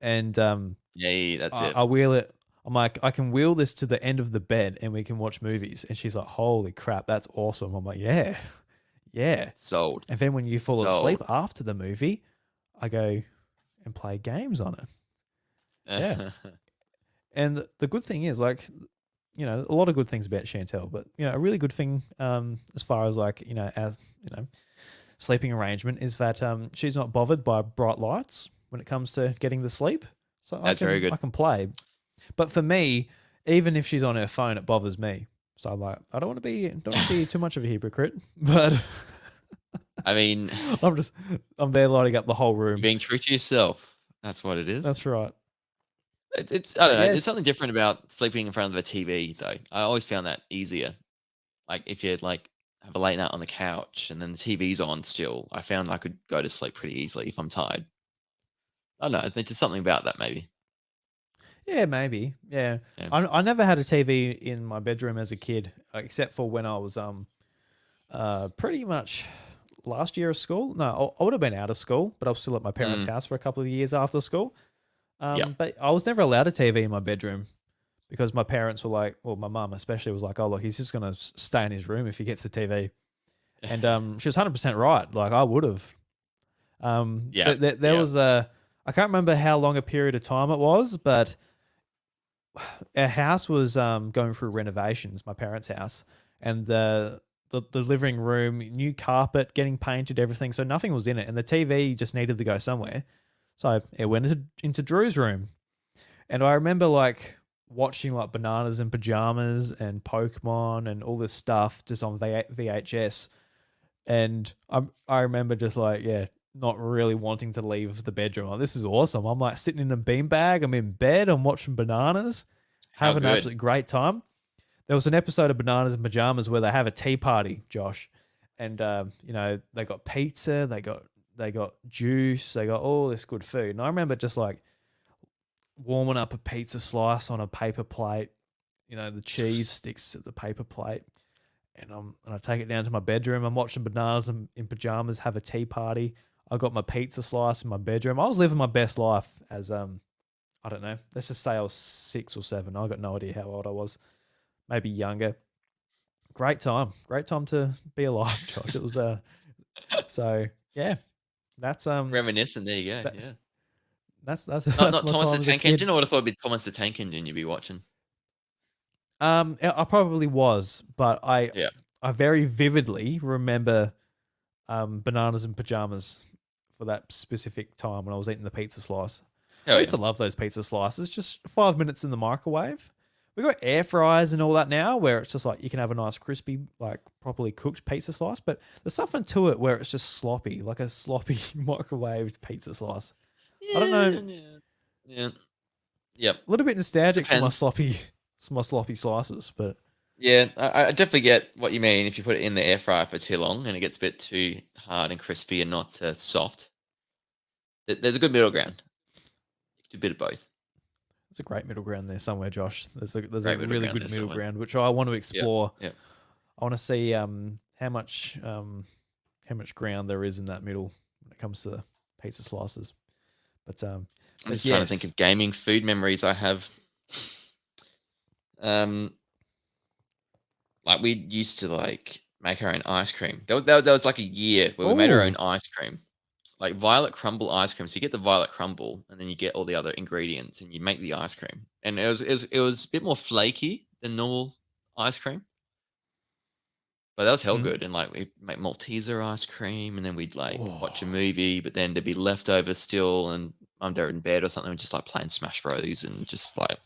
and Yay, that's it. I wheel it. I'm like, I can wheel this to the end of the bed and we can watch movies. And she's like, holy crap, that's awesome. I'm like, yeah, yeah. Sold. And then when you fall asleep Sold. after the movie, I go and play games on it. Yeah. And the good thing is, like, a lot of good things about Chantel, but a really good thing, as far as like, as sleeping arrangement is that she's not bothered by bright lights when it comes to getting the sleep. So That's very I good. can play. But for me, even if she's on her phone, it bothers me. So I'm like, I don't want to be too much of a hypocrite, but I mean, I'm there lighting up the whole you're room. being true to yourself. That's what it is. That's right. It's I don't But know. There's yes, something different about sleeping in front of a TV though. I always found that easier. Like if you like have a late night on the couch and then the TV's on still, I found I could go to sleep pretty easily if I'm tired. I don't know. There's just something about that maybe. yeah, maybe, yeah. Yeah. I never had a TV in my bedroom as a kid, except for when I was pretty much last year of school. No, I would have been out of school, but I was still at my parents' Mm, house for a couple of years after school. yeah. But I was never allowed a TV in my bedroom because my parents were like, well, my mum especially was like, oh, look, he's just gonna stay in his room if he gets the TV. And she was 100% right. Like I would have. Yeah. There Yeah. was a I can't remember how long a period of time it was, but our house was going through renovations, my parents' house, and the living room, new carpet, getting painted, everything. So nothing was in it, and the TV just needed to go somewhere. So it went into Drew's room, and I remember like watching like Bananas in Pajamas and Pokemon and all this stuff just on VHS. And I remember just like, yeah, not really wanting to leave the bedroom. Like, this is awesome. I'm like sitting in a beanbag. I'm in bed. I'm watching Bananas, How having an good. absolutely great time. There was an episode of Bananas in Pajamas where they have a tea party, Josh, and they got pizza, they got juice, they got all this good food. And I remember just like warming up a pizza slice on a paper plate. The cheese sticks at the paper plate, and I take it down to my bedroom. I'm watching Bananas in Pajamas have a tea party. I got my pizza slice in my bedroom. I was living my best life as I don't know. Let's just say I was 6 or 7. I got no idea how old I was. Maybe younger. Great time to be alive, Josh. It was so yeah. That's Reminiscent. There you go. that, Yeah. that's Not that's not my Thomas the time as a Tank Engine. kid. I would have thought it'd be Thomas the Tank Engine you'd be watching. I probably was, but I Yeah. I very vividly remember Bananas in Pajamas for that specific time when I was eating the pizza slice. I Hell used yeah. to love those pizza slices. Just 5 minutes in the microwave. We got air fryers and all that now, where it's just like you can have a nice crispy, like properly cooked pizza slice. But there's something to it where it's just sloppy, like a sloppy microwaved pizza slice. I don't know, Yeah. Yeah. Yeah. Yep. a little bit nostalgic for my Depends. sloppy, my sloppy slices. But Yeah, I definitely get what you mean if you put it in the air fryer for too long and it gets a bit too hard and crispy and not soft. There's a good middle ground. You can do a bit of both. there's a great middle ground there somewhere, Josh. There's a Great middle really ground good there middle somewhere. ground which I want to Yeah, explore. yeah. I want to see how much ground there is in that middle when it comes to pizza slices. But I'm just trying to think yes. of gaming food memories I have. Um, like we used to like make our own ice cream. There was like a year where we made our own Oh, ice cream, like violet crumble ice cream. So you get the violet crumble, and then you get all the other ingredients, and you make the ice cream. And it was a bit more flaky than normal ice cream, but that was hell mm. good. And like we make Malteser ice cream, and then we'd like watch a Oh, movie, but then there'd be leftovers still, and I'm there in bed or something, we'd just like playing Smash Bros. And just like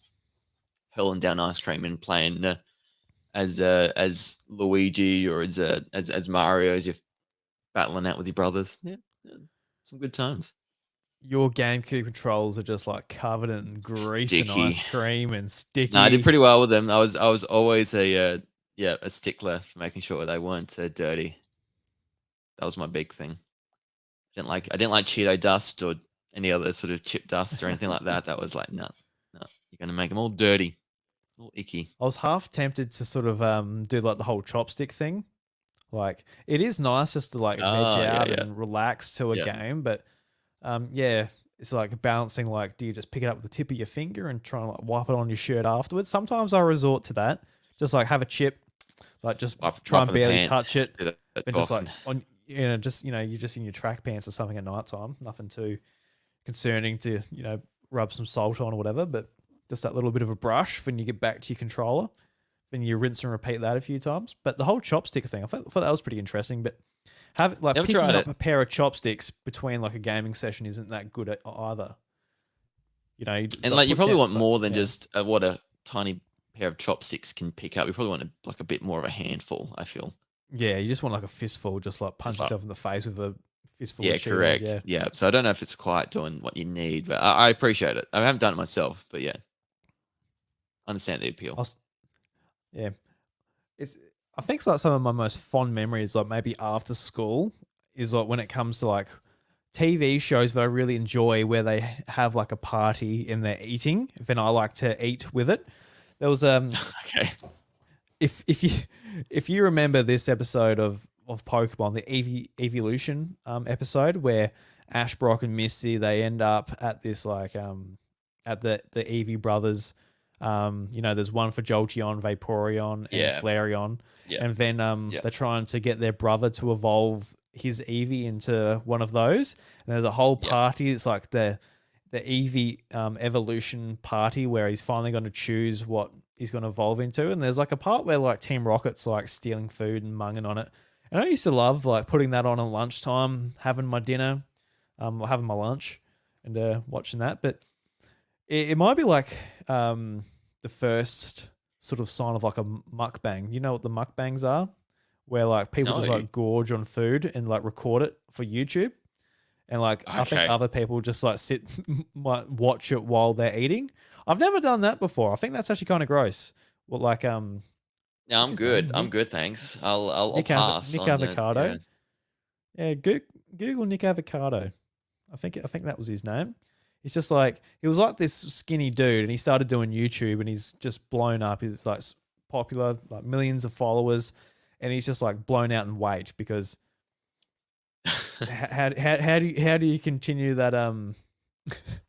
hurling down ice cream and playing as Luigi or as Mario as you're battling out with your brothers. Yeah, yeah, some good times. your GameCube controls are just like covered in grease and Sticky. ice cream and No, I did sticky. pretty well with them. I was always a stickler for making sure they weren't dirty. That was my big thing. I didn't like Cheeto dust or any other sort of chip dust or anything like that. That was like no, no, you're gonna make them all dirty, all icky. I was half tempted to sort of do like the whole chopstick thing. Like it is nice just to like veg Ah, yeah, out yeah, and relax to a yeah. game, but yeah, it's like balancing. Like, do you just pick it up with the tip of your finger and try and like wipe it on your shirt afterwards? Sometimes I resort to that. Just like have a chip, like just try Wipe and on the barely pants. touch it, Do that then too just like often. on just you're just in your track pants or something at night time. Nothing too concerning to rub some salt on or whatever, but just that little bit of a brush when you get back to your controller. Then you rinse and repeat that a few times. But the whole chopstick thing, thought that was pretty interesting. But have like Never picking tried up it. a pair of chopsticks between like a gaming session isn't that good either. It's And like like you put probably down, want like more put than down. just what a tiny pair of chopsticks can pick up. You probably want like a bit more of a handful. I feel. Yeah, you just want like a fistful, just like punch Just like yourself in the face with a fistful of yeah, Cheetos. correct. Yeah, Yeah. So I don't know if it's quite doing what you need, but I appreciate it. I haven't done it myself, but yeah, understand the appeal. yeah. It's I think it's like some of my most fond memories, like maybe after school, is like when it comes to like TV shows that I really enjoy where they have like a party and they're eating. Then I like to eat with it. There was Okay. if you if you remember this episode of Pokemon, the evolution episode where Ash, Brock, and Misty they end up at this like at the Eevee brothers. There's one for Jolteon, Vaporeon, and Yeah. Flareon, Yeah. and then Yeah. they're trying to get their brother to evolve his Eevee into one of those. And there's a whole Yeah. party. It's like the Eevee evolution party where he's finally going to choose what he's going to evolve into. And there's like a part where like Team Rocket's like stealing food and munging on it. And I used to love like putting that on at lunchtime, having my dinner, or having my lunch, and watching that. But it might be like the first sort of sign of like a mukbang. You know what the mukbangs are? Where like people No. just like gorge on food and like record it for YouTube. And like I think Okay. other people just like sit might watch it while they're eating. I've never done that before. I think that's actually kind of gross. Well, like No, what's I'm his good. name? I'm good, thanks. I'll pass Nick on the Avocado. yeah. Yeah, Google Nick Avocado. I think that was his name. He's just like he was like this skinny dude, and he started doing YouTube, and he's just blown up. He's like popular, like millions of followers, and he's just like blown out in weight because how do you continue that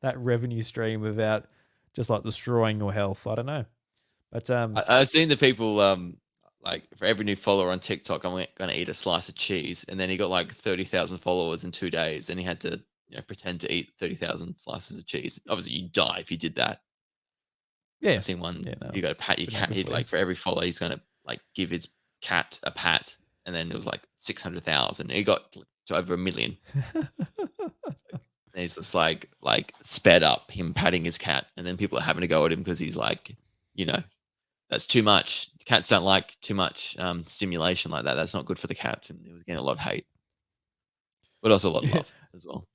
that revenue stream without just like destroying your health? I don't know, but I've seen the people like for every new follower on TikTok, I'm going to eat a slice of cheese, and then he got like 30,000 followers in 2 days, and he had to pretend to eat 30,000 slices of cheese. Obviously, you die if you did that. yeah, I've seen one. yeah, no, You got to pat your been there cat. He before. like for every follower, he's going to like give his cat a pat, and then it was like 600,000. He got to over 1 million. And he's just like sped up him patting his cat, and then people are having to go at him because he's like, you know, that's too much. Cats don't like too much stimulation like that. That's not good for the cats, and it was getting a lot of hate, but also a lot of Yeah, love as well.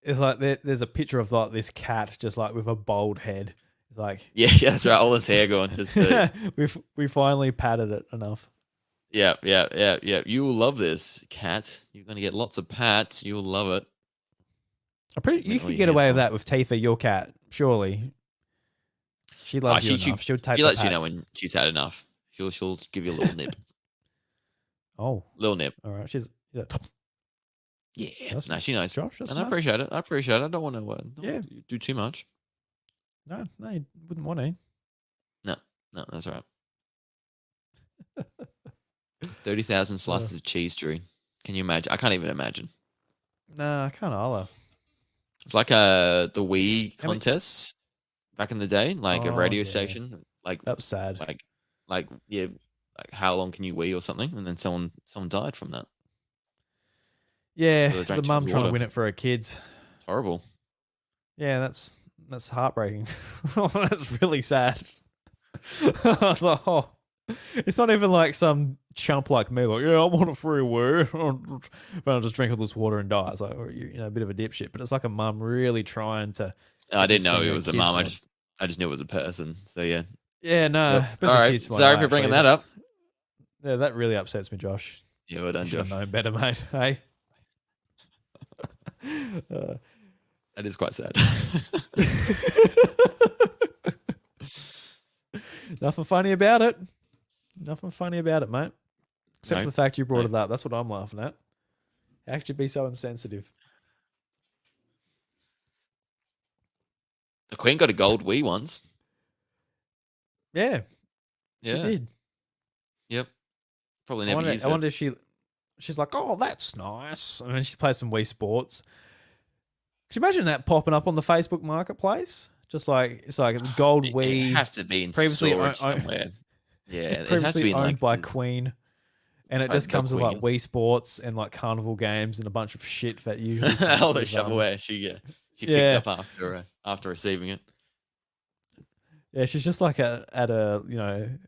it's like there's a picture of like this cat just like with a bald head. It's like Yeah, yeah, that's right. All his hair gone. Just to, we finally patted it enough. yeah, yeah, yeah, yeah. You will love this cat. You're gonna get lots of pats. You will love it. You When all could your get hair's away with gone. that with Tifa, your cat. Surely she Oh, loves you enough. She'll take she the lets you know pats. when she's had enough. She'll give you a little nip, Oh, little nip. all right. She's yeah. Yeah, That's no, she knows, Josh. That's and I enough. appreciate it. I appreciate it. I don't want to Yeah. do too much. No, no, you wouldn't want to. No, no, that's all right. 30,000 Uh, slices of cheese, Drew. Can you imagine? I can't even imagine. nah, I can't either. It's like the Wii How many? contests back in the day, like a Oh radio yeah, station, like that was sad. like like yeah, like how long can you Wii or something, and then someone died from that. Yeah, So they as a drank too much mum trying to water. win it for her kids. It's horrible. Yeah, that's heartbreaking. That's really sad. I was like, oh, it's not even like some chump like me, like, yeah, I want a free word, but I'll just drink all this water and die. It's like, or, you know, a bit of a dipshit, but it's like a mum really trying to I get didn't this know thing it her was a kids mom. want. I just knew it was a person. So yeah. Yeah, no, Yep. All especially right. kids might know. Sorry for bringing Actually, that up. that's yeah, that really upsets me, Josh. Yeah, well You done, should have Josh. known better, mate. Hey. Uh, That is quite sad. Nothing funny about it. Nothing funny about it, mate. Except for No, the fact you brought no. it up. That's what I'm laughing at. How could you be so insensitive? The Queen got a gold Wii once. Yeah, she Yeah. did. Yep. Probably I never wonder. used I it. wonder if she's like, oh, that's nice, and then she plays some Wii Sports. Could you imagine that popping up on the Facebook Marketplace? Just like it's like the gold It Wii have to be in previously storage somewhere. Yeah, it has to previously be in owned like by Queen, and it just the comes with like Queen. Wii Sports and like Carnival games and a bunch of shit that usually comes All the with shovelware she picked yeah, up after receiving it. yeah. She's just like at a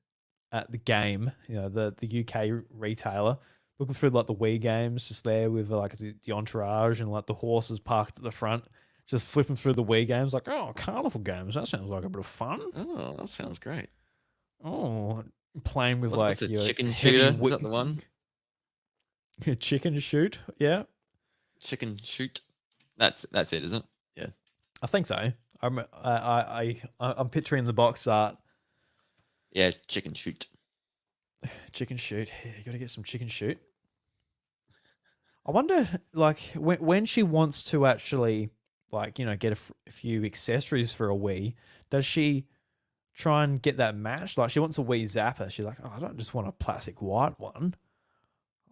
at the game, the UK retailer, looking through like the Wii games, just there with like the entourage and like the horses parked at the front, just flipping through the Wii games, like, oh, carnival games, that sounds like a bit of fun. Oh, that sounds great. Oh, playing with What's like the your chicken heavy shooter? Is that the one? chicken shoot, yeah, Chicken shoot. That's it, isn't it? Yeah. I think so. I'm picturing the box art. Yeah, chicken shoot. Chicken shoot. Yeah, you got to get some chicken shoot. I wonder, like, when she wants to actually, like, get a few accessories for a Wii, does she try and get that matched? Like, she wants a Wii Zapper. She's like, oh, I don't just want a plastic white one.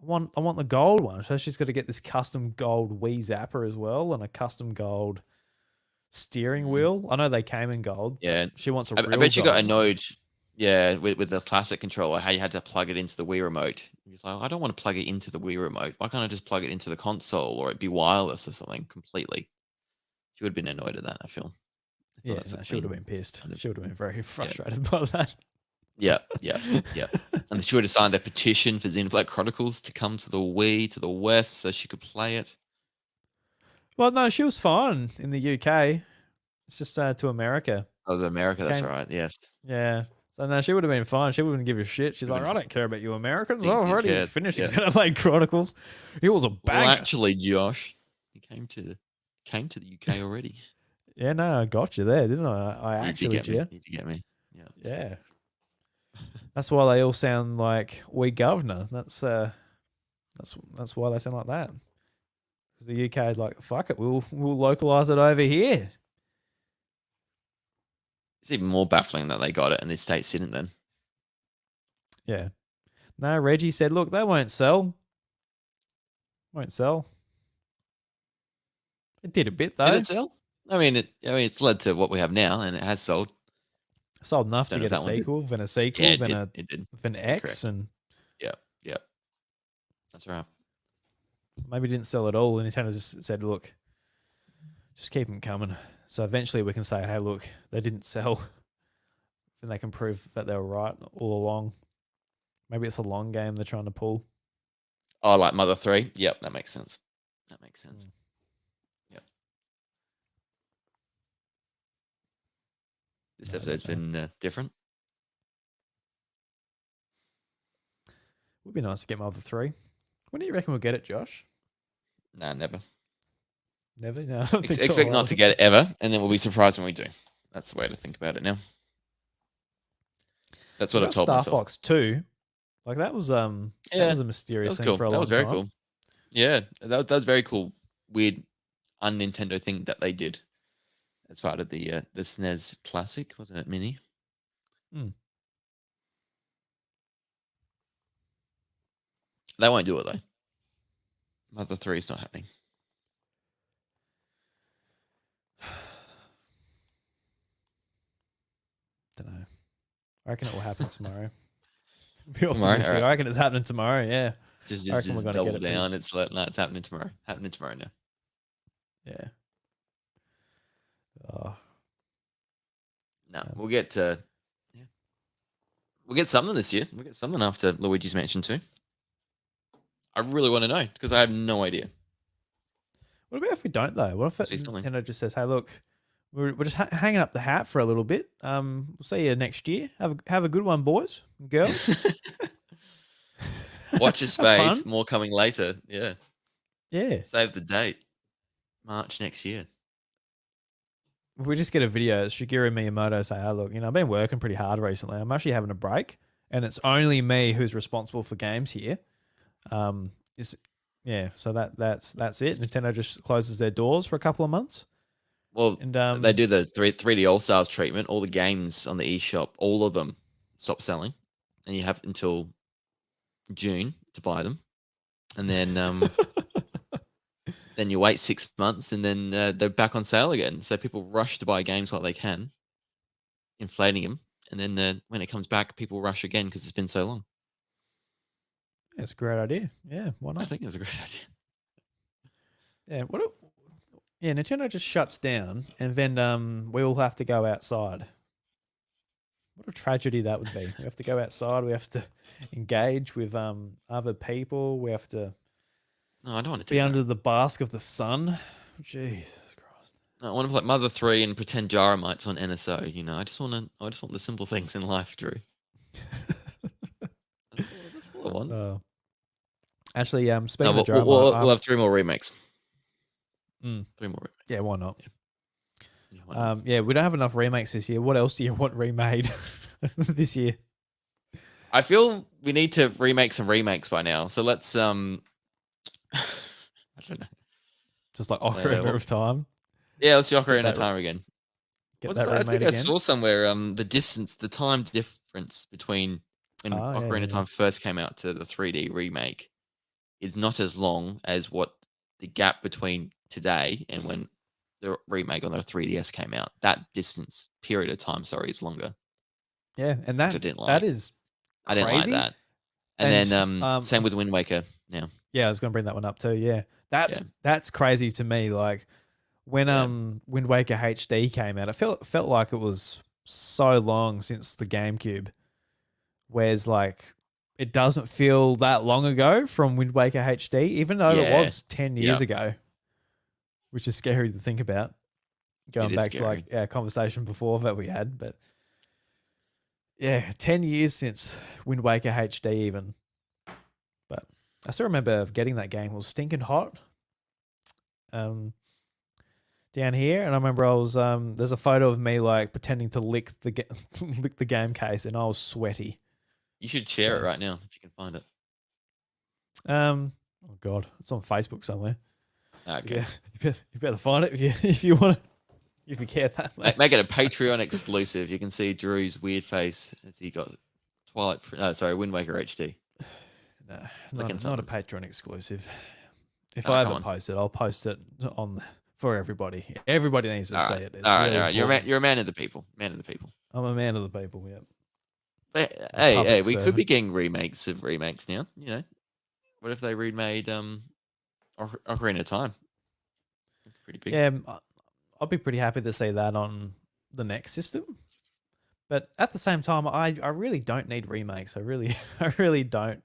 I want the gold one. So she's got to get this custom gold Wii Zapper as well and a custom gold steering Mm. wheel. I know they came in gold. Yeah. She wants a I real bet you got gold one. annoyed, yeah, with the classic controller, how you had to plug it into the Wii remote. He's like, I don't want to plug it into the Wii remote. Why can't I just plug it into the console or it be wireless or something completely? She would have been annoyed at that, I feel. Well, Yeah, that's a no, she would have been clean pissed. kind of She would have been very yeah. frustrated by that. Yeah, yeah, yeah. And she would have signed a petition for Xenoblade Chronicles to come to the Wii, to the West, so she could play it. Well, no, she was fine in the UK. It's just to America. Oh, it was America, that's Came, right, yes. yeah. So no, she would have been fine. She wouldn't give a shit. She's Should've like, been I fine. don't care about you Americans. I've Didn't already care, finished yeah. Xenoblade Chronicles. It was a Well, banger. actually, Josh, he came to the UK already. Yeah, no, I got you there, didn't I? I You did actually get me. did. You did get me. Yeah. Yeah. That's why they all sound like we governor. That's why they sound like that. Because the UK is like, fuck it, we'll localize it over here. It's even more baffling that they got it and the States didn't then. Yeah. No, Reggie said, look, they won't sell. Won't sell. It did a bit though. Did it sell? I mean, it's led to what we have now, and it has sold. Sold enough Don't to know if get a that one did. sequel, then a sequel, Yeah, it then did. a It did. then You're X, correct. and Yep. Yep. That's right. maybe didn't sell at all. And Nintendo just said, look, just keep them coming. So eventually we can say, hey, look, they didn't sell. Then they can prove that they were right all along. Maybe it's a long game they're trying to pull. Oh, like Mother 3? Yep, that makes sense. That makes sense. Yep. This No, episode's been different. Would be nice to get Mother 3. When do you reckon we'll get it, Josh? Nah, never. Never? No, I don't think so. Expect not to get it ever, and then we'll be surprised when we do. That's the way to think about it now. That's what I've told Star myself. Fox 2. Like that was that was a mysterious thing cool. for a That long was very time. cool. Yeah, that was very cool. Weird, un-Nintendo thing that they did as part of the SNES Classic, wasn't it? Mini. They won't do it though. Mother 3 is not happening. Don't know. I reckon it will happen tomorrow. Be Tomorrow, optimistic. alright. I reckon it's happening tomorrow. Yeah. Just I reckon we're gonna double get it. down. It's like, no, it's happening tomorrow. Happening tomorrow now. Yeah. Oh. No, we'll get we'll get something this year. We'll get something after Luigi's Mansion 2. I really want to know because I have no idea. What about if we don't though? What if Nintendo just says, "Hey, look, we're just hanging up the hat for a little bit. We'll see you next year. Have a good one, boys and girls." Watch your space. More coming later. Yeah. Yeah. Save the date. March next year. If we just get a video, Shigeru Miyamoto say, "Oh, look, I've been working pretty hard recently. I'm actually having a break, and it's only me who's responsible for games here." So that's it. Nintendo just closes their doors for a couple of months. Well, and they do the 3D All Stars treatment. All the games on the eShop, all of them stop selling, and you have until June to buy them, and then then you wait 6 months, and then they're back on sale again. So people rush to buy games while they can, inflating them, and then when it comes back, people rush again because it's been so long. That's a great idea. Yeah, why not? I think it's a great idea. Yeah, Nintendo just shuts down, and then we all have to go outside. What a tragedy that would be. We have to go outside. We have to engage with other people. We have to. No, I don't want to be under the bask of the sun. Jesus Christ! No, I want to play Mother 3 and pretend Jaramites on NSO. I just want the simple things in life, Drew. That's all I want. Actually, speaking of drama, we'll have 3 more remakes. 3 more remakes. Yeah, why not? Yeah, we don't have enough remakes this year. What else do you want remade this year? I feel we need to remake some remakes by now. So let's I don't know. Just like Ocarina of Time. Yeah, let's do Ocarina of Time again. I think I saw somewhere the time difference between when Ocarina of Time first came out to the 3D remake is not as long as what the gap between today and when the remake on the 3DS came out. That period of time, is longer. Yeah, and that is crazy. I didn't like that. And then same with Wind Waker now. Yeah, I was going to bring that one up too. Yeah. That's crazy to me. Like, when Yeah. Wind Waker HD came out, it felt like it was so long since the GameCube. Whereas like it doesn't feel that long ago from Wind Waker HD, even though it Yeah. was 10 years Yeah. ago, which is scary to think about. It Going is back to like scary. our conversation before that we had, but yeah, 10 years since Wind Waker HD even. But I still remember getting that game. It was stinking hot. Um, down here, and I remember I was there's a photo of me like pretending to lick the lick the game case, and I was sweaty. You should share it So right now if you can find it. oh god, it's on Facebook somewhere. Okay. You better find it if you want to, if you care that Make much. it a Patreon exclusive. You can see Drew's weird face as he got Wind Waker HD. No, Licking not a something. Patreon exclusive. If Oh, I come ever on. post it, I'll post it on for everybody. Everybody needs to All see right. it. It's All right. really All right. important. You're a man of the people. Man of the people. I'm a man of the people. Yeah, But, a hey, public we could be servant. getting remakes of remakes now. You know, what if they remade Ocarina of Time? It's pretty big. Yeah, I'll be pretty happy to see that on the next system. But at the same time, I really don't need remakes. I really don't.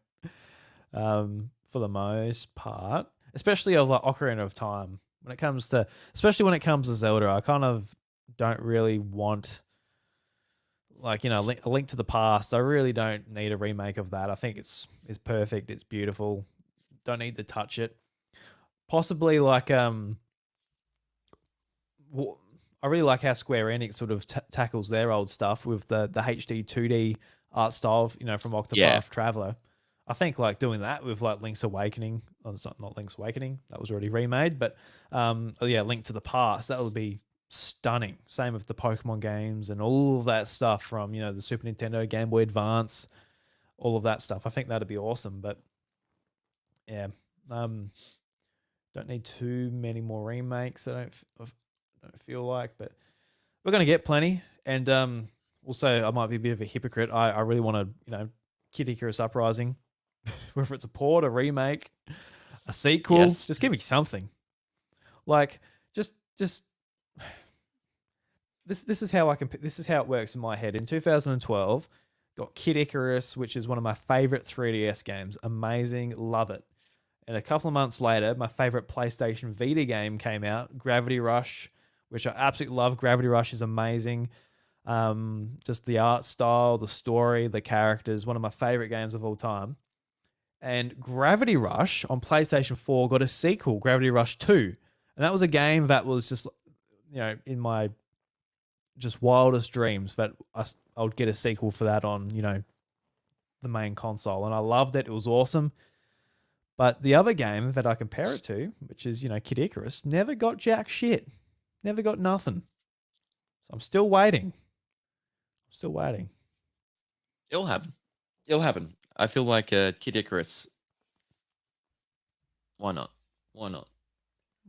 For the most part, especially of like Ocarina of Time. When it comes to, especially when it comes to Zelda, I kind of don't really want like a link to the past. I really don't need a remake of that. I think it's perfect. It's beautiful. Don't need to touch it. Possibly like I really like how Square Enix sort of tackles their old stuff with the HD 2D art style, from Yeah. Octopath Traveler. I think like doing that with like Link's Awakening. Oh, it's not Link's Awakening. That was already remade, but Link to the Past. That would be stunning. Same with the Pokemon games and all of that stuff from the Super Nintendo, Game Boy Advance, all of that stuff. I think that'd be awesome. But yeah, don't need too many more remakes. I don't feel like, but we're gonna get plenty. And also, I might be a bit of a hypocrite. I really want to, Kid Icarus Uprising, whether it's a port, a remake, a sequel. Yes. Just give me something. Like, just this is how this is how it works in my head. In 2012, got Kid Icarus, which is one of my favorite 3DS games. Amazing, love it. And a couple of months later, my favorite PlayStation Vita game came out, Gravity Rush, which I absolutely love. Gravity Rush is amazing. Just the art style, the story, the characters, one of my favorite games of all time. And Gravity Rush on PlayStation 4 got a sequel, Gravity Rush 2. And that was a game that was just, in my just wildest dreams that I would get a sequel for that on, the main console. And I loved it. It was awesome. But the other game that I compare it to, which is, Kid Icarus, never got jack shit. Never got nothing. So I'm still waiting. It'll happen. It'll happen. I feel like Kid Icarus. Why not? Why not?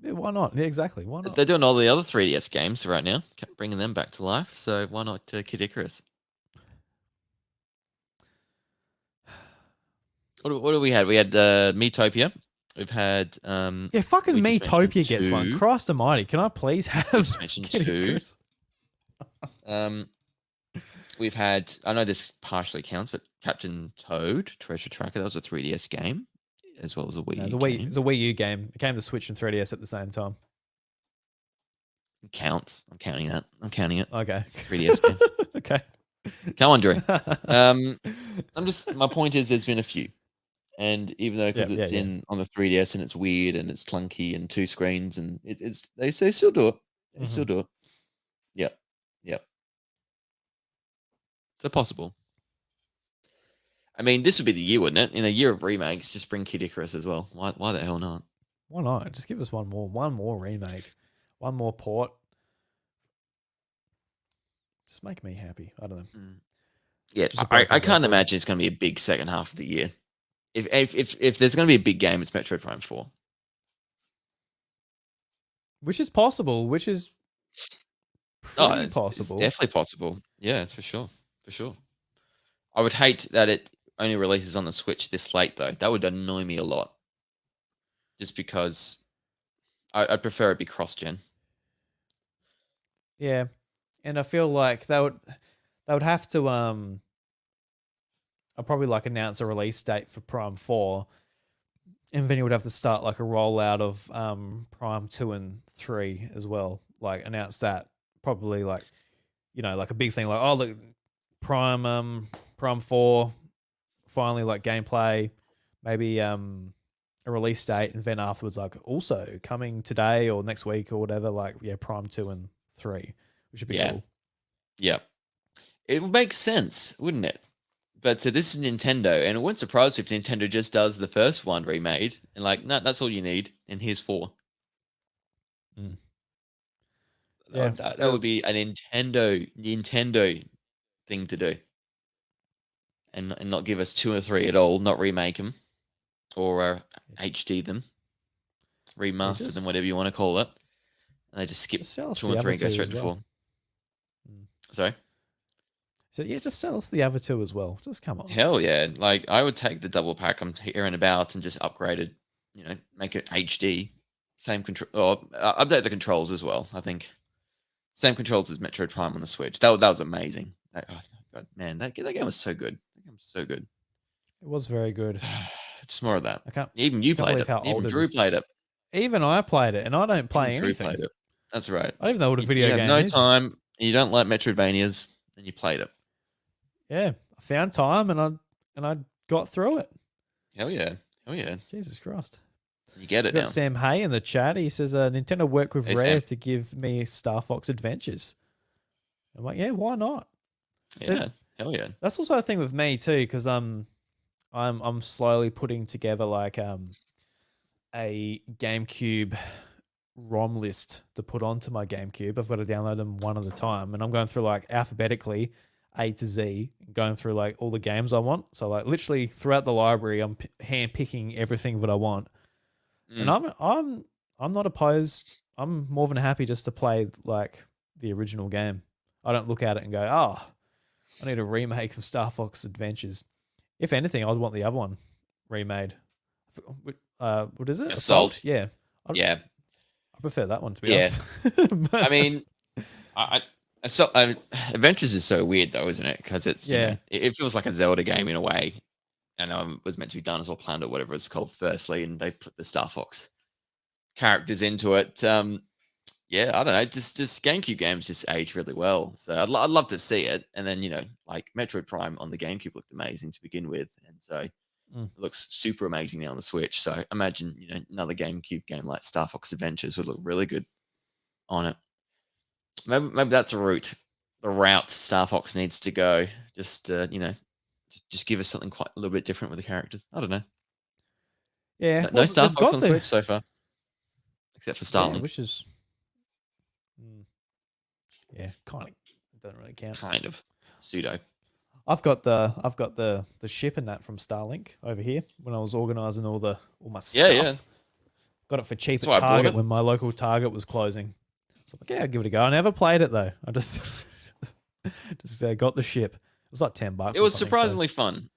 Yeah, why not? Yeah, exactly. Why not? They're doing all the other 3DS games right now, bringing them back to life. So why not Kid Icarus? What do we had? We had Metopia. We've had Yeah, fucking we just mentioned Metopia gets one. 2. Christ almighty. Can I please We have just mentioned Kid 2. Icarus? We've had, I know this partially counts, but Captain Toad Treasure Tracker. That was a 3DS game, as well as a Wii No, U game. it's a Wii U game. It came to Switch and 3DS at the same time. It counts. I'm counting that. I'm counting it. Okay. 3DS game. Okay. Come on, Drew. My point is there's been a few. And even though because it's in on the 3DS and it's weird and it's clunky and 2 screens and they still do it. They still do it. Yep. Yep. So possible. I mean, this would be the year, wouldn't it? In a year of remakes, just bring Kid Icarus as well. Why the hell not? Why not? Just give us one more remake, one more port. Just make me happy. I don't know. Yeah, I can't imagine it's going to be a big second half of the year. If there's going to be a big game, it's Metroid Prime 4. Which is possible. Which is pretty possible. It's definitely possible. Yeah, for sure. For sure. I would hate that it only releases on the Switch this late, though. That would annoy me a lot. Just because I'd prefer it be cross-gen. Yeah, and I feel like they would have to I'll probably like announce a release date for Prime 4, and then you would have to start like a rollout of Prime 2 and 3 as well. Like announce that probably like, like a big thing like, oh look, Prime 4 finally like gameplay, maybe a release date, and then afterwards like also coming today or next week or whatever, like yeah, Prime 2 and 3, which would be Yeah. cool. Yeah. It would make sense, wouldn't it? But so this is Nintendo, and it wouldn't surprise me if Nintendo just does the first one remade and like, no, that's all you need, and here's 4. Mm. That Yeah, would, that would be a Nintendo thing to do, and not give us 2 or 3 at all, not remake them or HD them, yeah, remaster them, just whatever you want to call it, and they just skip just sell us 2 the and other 3 and go two straight as to well. 4. Mm. Sorry. So yeah, just sell us the other two as well. Just come on. Hell yeah. Like, I would take the double pack I'm hearing about and just upgrade it, make it HD. Same control, or update the controls as well. I think same controls as Metroid Prime on the Switch. That was amazing. Oh, God, man, that game was so good. That game was so good. It was very good. Just more of that. I can't Even you can't played believe it. how Even old it Drew is. played it. Even I played it, and I don't Even play Drew anything. played it. That's right. I don't even know what a You video have game no is. time, and you don't like Metroidvanias, and you played it. Yeah, I found time and I got through it. Hell yeah. Hell yeah. Jesus Christ. You get We it got now. Sam Hay in the chat. He says, Nintendo worked with Hey, Rare Sam. to give me Star Fox Adventures. I'm like, yeah, why not? So Yeah. Hell yeah. that's also a thing with me too, because I'm slowly putting together like a GameCube ROM list to put onto my GameCube. I've got to download them one at a time, and I'm going through like alphabetically A to Z, going through like all the games I want. So like literally throughout the library, I'm hand picking everything that I want, and Mm. I'm not opposed. I'm more than happy just to play like the original game. I don't look at it and go, oh, I need a remake of Star Fox Adventures. If anything, I'd want the other one remade. What is it? Assault. Assault? Yeah. Yeah. I prefer that one to be Yeah. honest. I mean, so Adventures is so weird though, isn't it? Because it's yeah, it feels like a Zelda game in a way, and it was meant to be Dinosaur Planet or whatever it's called. Firstly, and they put the Star Fox characters into it. Yeah, I don't know. Just GameCube games just age really well. So I'd love to see it. And then like Metroid Prime on the GameCube looked amazing to begin with, and so it mm. looks super amazing now on the Switch. So imagine another GameCube game like Star Fox Adventures would look really good on it. Maybe that's the route Star Fox needs to go. Just just give us something quite a little bit different with the characters. I don't know. Yeah. No Well, Star they've Fox got on the Switch so far, except for yeah, Starlink. which is mm, yeah, kind of doesn't really count. Kind of pseudo. I've got the ship and that from Starlink over here when I was organizing all my Yeah, yeah. stuff. Got it for cheap That's at why I bought Target it. when my local Target was closing. So I'm like, yeah, I'll give it a go. I never played it though. I just just got the ship. It was like $10 It or was something. So surprisingly fun.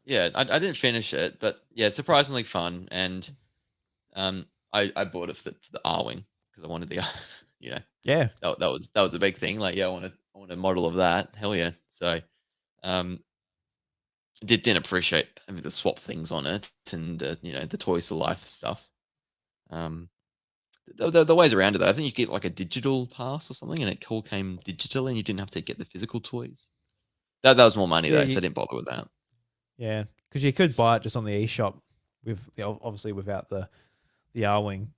Yeah, I didn't finish it, but yeah, surprisingly fun. And I bought it for the R wing because I wanted the you know yeah, that was a big thing. Like, yeah, I want a model of that. Hell yeah. So um didn't appreciate the swap things on it, and the toys to life stuff. Um, the ways around it, though, I think you get like a digital pass or something, and it all came digital, and you didn't have to get the physical toys. That was more money yeah, though, so I didn't bother with that. yeah, because you could buy it just on the eShop with obviously without the R wing.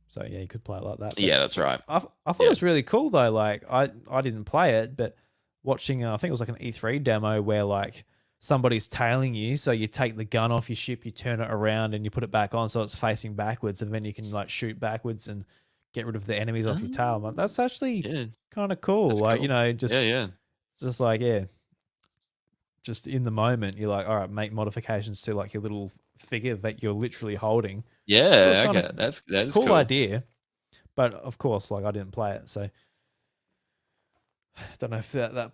So yeah, you could play it like that. But Yeah, that's right. I thought it Yeah. was really cool though. Like I didn't play it, but watching I think it was like an E3 demo where like somebody's tailing you, so you take the gun off your ship, you turn it around, and you put it back on so it's facing backwards, and then you can like shoot backwards and get rid of the enemies off your tail. I'm like, that's actually Yeah, kind of cool. that's Like cool. just Yeah, yeah. just like yeah, just in the moment, you're like, all right, make modifications to like your little figure that you're literally holding. It was Yeah, kind of okay. That is cool cool. idea, but of course, like I didn't play it, so don't know if that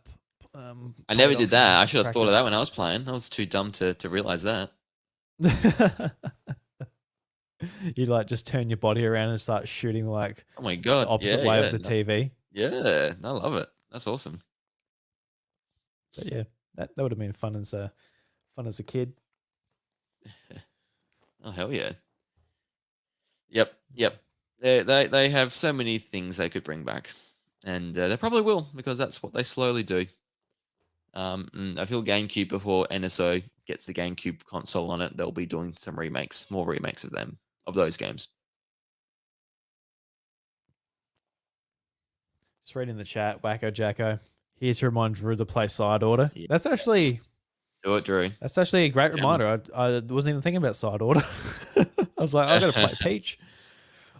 I never paid did off in that. I should have thought of that practice. when I was playing. I was too dumb to realize that. You like just turn your body around and start shooting like Oh my the god. opposite Yeah, way of yeah. the No, TV. Yeah, I love it. That's awesome. But yeah, that would have been fun as a kid. Oh hell yeah. Yep, yep. They have so many things they could bring back, and they probably will because that's what they slowly do. And I feel GameCube before NSO gets the GameCube console on it, they'll be doing some remakes, more remakes of them of those games. Just reading the chat, Wacko Jacko. Here's to remind Drew to play side order. Yes. Do it, Drew. That's actually a great Yeah, man. reminder. I wasn't even thinking about side order. I was like, I got to play Peach.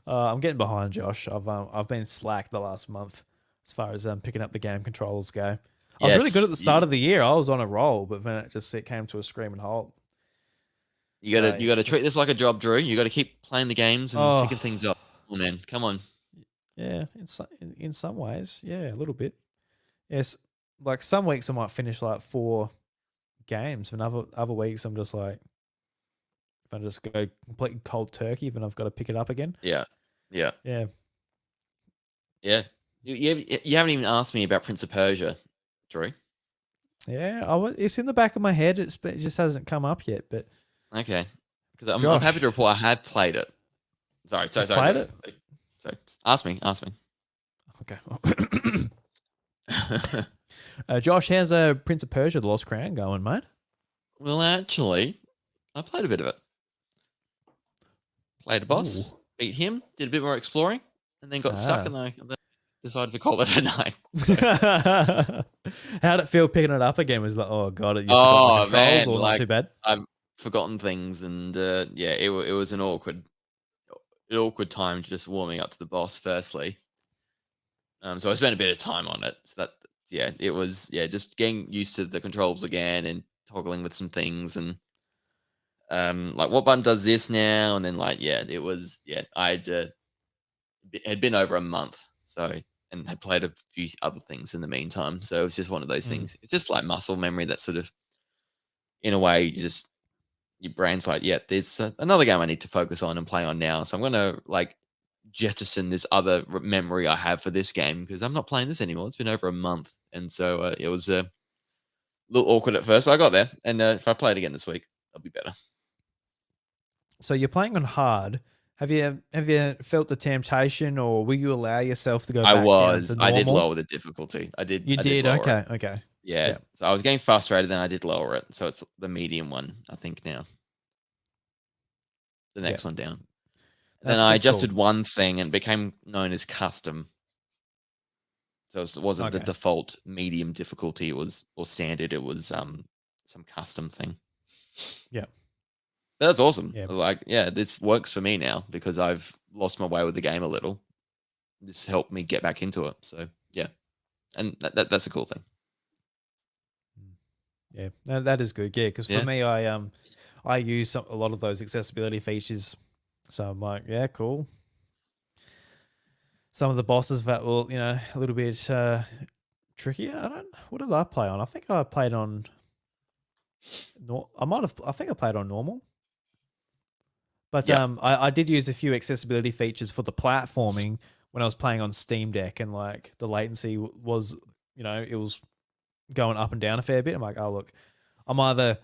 I'm getting behind, Josh. I've been slack the last month as far as picking up the game controllers go. I was really good Yes, at the start of the year. I was on a roll, but then it came to a screaming halt. you gotta treat this like a job, Drew. You gotta keep playing the games and ticking Oh, things up. Come on, man. Come on. yeah. In some ways, yeah, a little bit. Yes, like some weeks I might finish like 4 games, and other weeks I'm just like, if I just go completely cold turkey, then I've got to pick it up again. Yeah. Yeah. Yeah, Yeah. You haven't even asked me about Prince of Persia, Drew. yeah. It's in the back of my head. It just hasn't come up yet. But Okay. Because I'm happy Josh, to report I have played it. Sorry, sorry, you've sorry, played sorry. it? Sorry. Sorry. Ask me. Ask me. Okay. Josh, how's Prince of Persia: The Lost Crown going, mate? Well, actually, I played a bit of it. Played a Ooh. boss, beat him, did a bit more exploring, and then got stuck, Ah. and I decided to call it a night. How'd it feel picking it up again? Was like, oh god, you forgot the Oh controls, man, or not like too bad? I've forgotten things, and yeah, it was an awkward time just warming up to the boss. Firstly, so I spent a bit of time on it. So that yeah, it was just getting used to the controls again and toggling with some things and like what button does this now, and then like it was I'd it had been over a month, so and had played a few other things in the meantime. So it was just one of those Mm. things. It's just like muscle memory that sort of, in a way, your brain's like, yeah, there's another game I need to focus on and play on now. So I'm gonna like jettison this other memory I have for this game because I'm not playing this anymore. It's been over a month, and so it was a little awkward at first, but I got there. And if I play it again this week, that'll be better. So you're playing on hard. Have you felt the temptation, or will you allow yourself to go back down to I did normal? lower the difficulty. You I did did. lower it. Okay. Okay. Yeah. Yeah. So I was getting frustrated, then I did lower it. So it's the medium one, I think now. The Yeah. next one down. Then That's a I good call. adjusted one thing and it became known as custom. So it wasn't the Okay. default medium difficulty, it was or standard, it was some custom thing. Yeah. But that's awesome. Yeah. I was like, yeah, this works for me now because I've lost my way with the game a little. This helped me get back into it. So yeah. And that's a cool thing. Yeah. That is good. Yeah. Because for Yeah. me, I use a lot of those accessibility features. So I'm like, yeah, cool. Some of the bosses that were, a little bit trickier. What did I play on? I think I played on. I think I played on normal. But Yeah. I did use a few accessibility features for the platforming when I was playing on Steam Deck, and like the latency was, it was going up and down a fair bit. I'm like, oh look, I'm either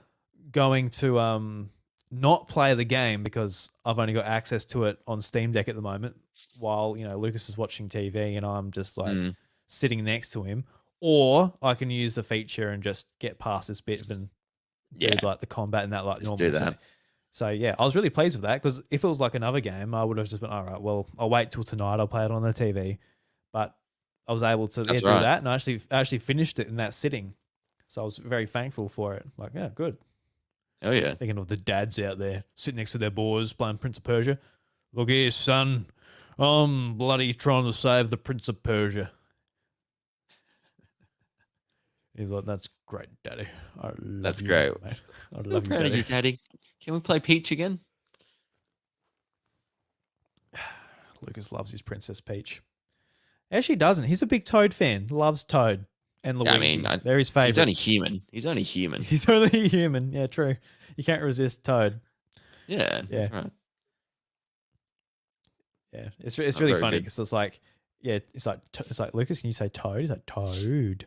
going to not play the game because I've only got access to it on Steam Deck at the moment, while Lucas is watching TV and I'm just like Mm, sitting next to him, or I can use the feature and just get past this bit and do yeah. like the combat and that like Just do normal. So that. so yeah, I was really pleased with that because if it was like another game, I would have just been, all right, well, I'll wait till tonight. I'll play it on the TV. But I was able to That's do right. that, and I actually finished it in that sitting. So I was very thankful for it. Like, yeah, good. Oh yeah. Thinking of the dads out there sitting next to their boys playing Prince of Persia. Look here, son. I'm bloody trying to save the Prince of Persia. He's like, that's great, Daddy. I love That's you, great. mate. I I'm love you, proud of Daddy. you, Daddy. Can we play Peach again? Lucas loves his Princess Peach. Actually, doesn't. He's a big Toad fan. Loves Toad and Yeah, I Luigi. mean, They're his he's only favorites. human. He's only human. He's only human. Yeah, true. You can't resist Toad. Yeah, Yeah, that's right. yeah. It's Oh, really very funny good. because it's like Yeah, it's like Lucas. Can you say toad? He's like toad.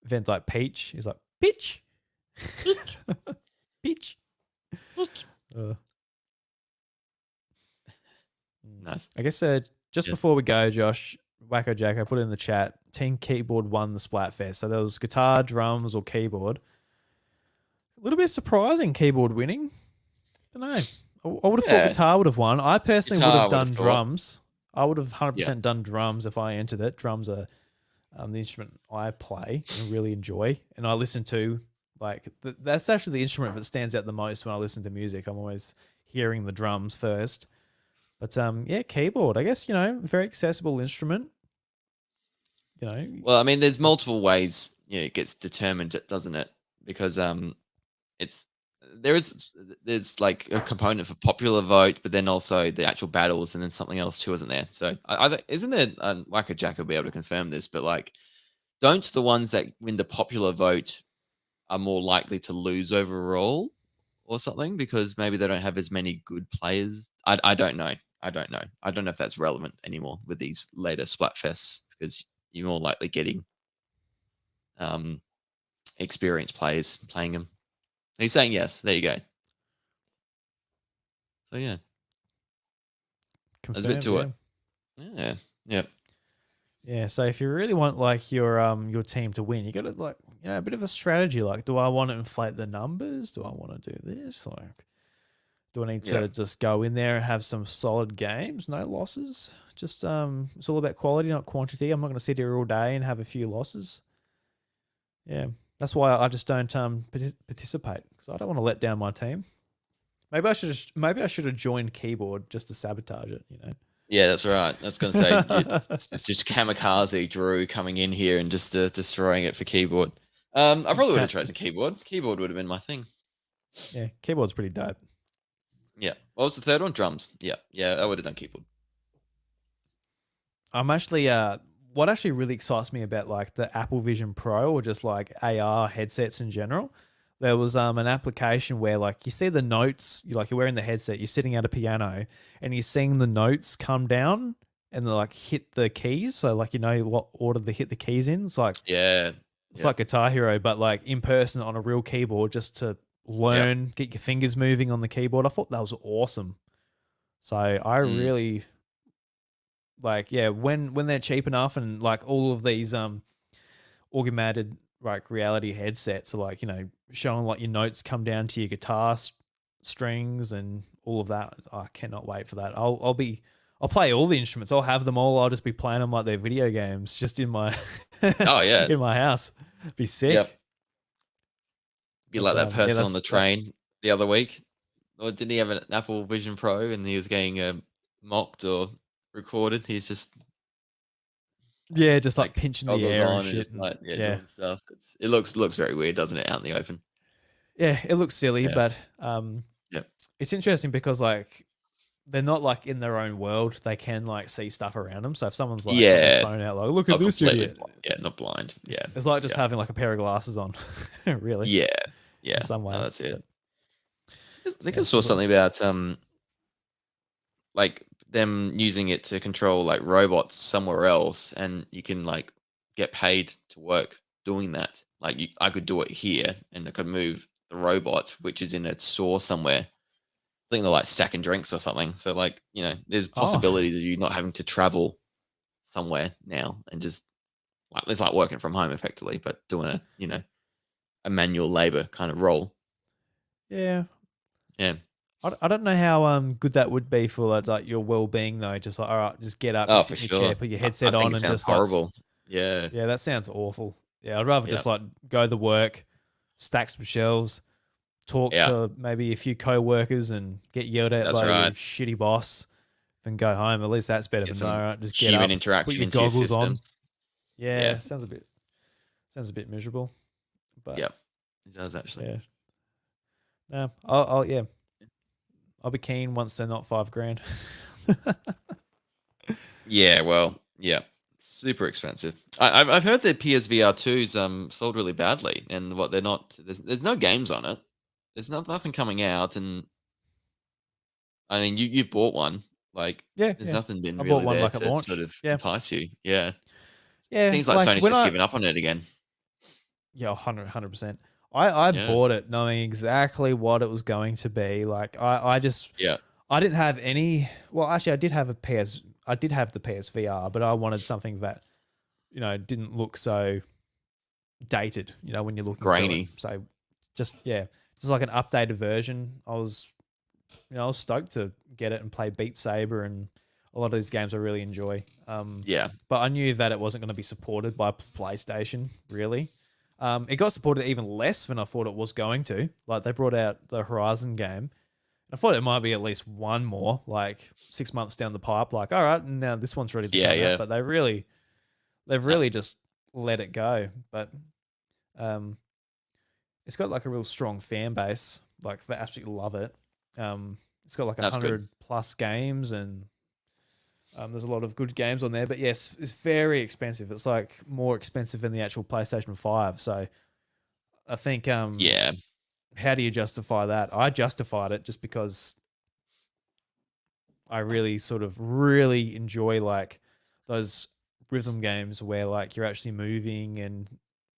Ven's like peach. He's like peach. Peach. Uh, Nice. I guess just Yeah. before we go, Josh, Wacko Jack, I put it in the chat. Team Keyboard won the Splatfest. So there was guitar, drums, or keyboard. A little bit surprising, keyboard winning. Don't know. I would have thought Yeah. guitar would have won. I personally would Guitar, have I would have done thought. drums. I would have Yeah. 100% done drums if I entered it. Drums are the instrument I play and really enjoy, and I listen to. Like that's actually the instrument that stands out the most when I listen to music. I'm always hearing the drums first. But yeah, keyboard. I guess very accessible instrument. You know, Well, I mean, there's multiple ways it gets determined, doesn't it? Because it's there is there's like a component for popular vote, but then also the actual battles, and then something else too, isn't there? So, isn't there? Wacko Jack will be able to confirm this, but like, don't the ones that win the popular vote are more likely to lose overall, or something because maybe they don't have as many good players? I don't know. I don't know. I don't know if that's relevant anymore with these later Splatfests because you're more likely getting um experienced players playing them. He's saying yes. There you go. So yeah, there's a bit confirmed. to Yeah, it. Yeah. Yeah. yeah. So if you really want like your team to win, you got to like a bit of a strategy. Like, do I want to inflate the numbers? Do I want to do this? Like, do I need Yeah. to just go in there and have some solid games, no losses? Just it's all about quality, not quantity. I'm not going to sit here all day and have a few losses. Yeah, that's why I just don't participate because I don't want to let down my team. Maybe I should have joined keyboard just to sabotage it. Yeah, that's right. I was going to say it's just kamikaze Drew coming in here and just destroying it for keyboard. I probably would have chosen keyboard. Keyboard would have been my thing. Yeah, keyboard's pretty dope. Yeah. What was the third one? Drums. Yeah. Yeah, I would have done keyboard. I'm actually what actually really excites me about like the Apple Vision Pro or just like AR headsets in general. There was an application where like you see the notes, you're wearing the headset, you're sitting at a piano and you're seeing the notes come down and they like hit the keys. So like what order they hit the keys in. Yeah. It's Yeah. like Guitar Hero, but like in person on a real keyboard just to Yeah. learn, get your fingers moving on the keyboard. I thought that was awesome. So I Mm. really like yeah when they're cheap enough and like all of these augmented like reality headsets are like showing like your notes come down to your guitar strings and all of that. I cannot wait for that. I'll play all the instruments. I'll have them all. I'll just be playing them like they're video games just in my Oh yeah. in my house. Be Yep. sick. Be But like that yeah, person on that's the that. train the other week. Or didn't he have an Apple Vision Pro and he was getting mocked or recorded? He's just Yeah, just like like pinching the goggles air and on and shit, just and like yeah, doing stuff. It looks very weird, doesn't it, out in the open? yeah, it looks silly, Yeah. but Yeah. it's interesting because like they're not like in their own world. They can like see stuff around them. So if someone's like got their Yeah. phone out, like look at Not this completely idiot, yeah, not blind. Yeah. it's like just Yeah. having like a pair of glasses on, really, Yeah. in Yeah. some No, way. that's it. But I think yeah, I so saw it's like, something about like them using it to control like robots somewhere else and you can like get paid to work doing that. Like I could do it here and I could move the robot which is in a store somewhere. I think they're like stacking drinks or something. So like, there's oh possibilities of you not having to travel somewhere now and just like it's like working from home effectively, but doing a manual labor kind of role. yeah, Yeah. I don't know how good that would be for like your well being though. Just like all right, just get up, Oh, just sit for in your chair, sure. put your I headset think on, it and sounds just like horrible. Yeah. yeah, that sounds awful. Yeah, I'd rather Yeah. just like go to work, stack some shelves, talk Yeah. to maybe a few co-workers and get yelled at That's by your right. shitty boss and go home. At least that's better Get than all some right, just get human up, put interaction your into your goggles system. on. Yeah, Yeah. sounds a bit miserable. But Yep. It does actually. yeah. No, yeah. I'll be keen once they're not 5 grand. Yeah, well, yeah. Super expensive. I've heard that PSVR 2's sold really badly and what they're not there's no games on it. There's nothing coming out and I mean you've bought one. Like, Yeah, there's yeah. nothing been I bought really one there like at to sort launch. of Yeah, entice you. Yeah. yeah. Seems like Like Sony's when just I given up on it again. yeah, 100%. I Yeah. bought it knowing exactly what it was going to be. Like I just Yeah. I didn't have any. Well, actually, I did have a PS. I did have the PSVR, but I wanted something that didn't look so dated. When you're looking through it. Grainy. So just yeah, just like an updated version. I was stoked to get it and play Beat Saber and a lot of these games I really enjoy. Yeah. But I knew that it wasn't going to be supported by PlayStation, really. It got supported even less than I thought it was going to. Like they brought out the Horizon game. I thought it might be at least one more, like 6 months down the pipe. Like, all right, now this one's ready to Yeah, come out. yeah. But they've No, really just let it go. But um, it's got like a real strong fan base. Like they absolutely love it. It's got like a that's good. 100+ games and there's a lot of good games on there. But yes, it's very expensive. It's like more expensive than the actual PlayStation 5. So I think Yeah. how do you justify that? I justified it just because I really sort of really enjoy like those rhythm games where like you're actually moving and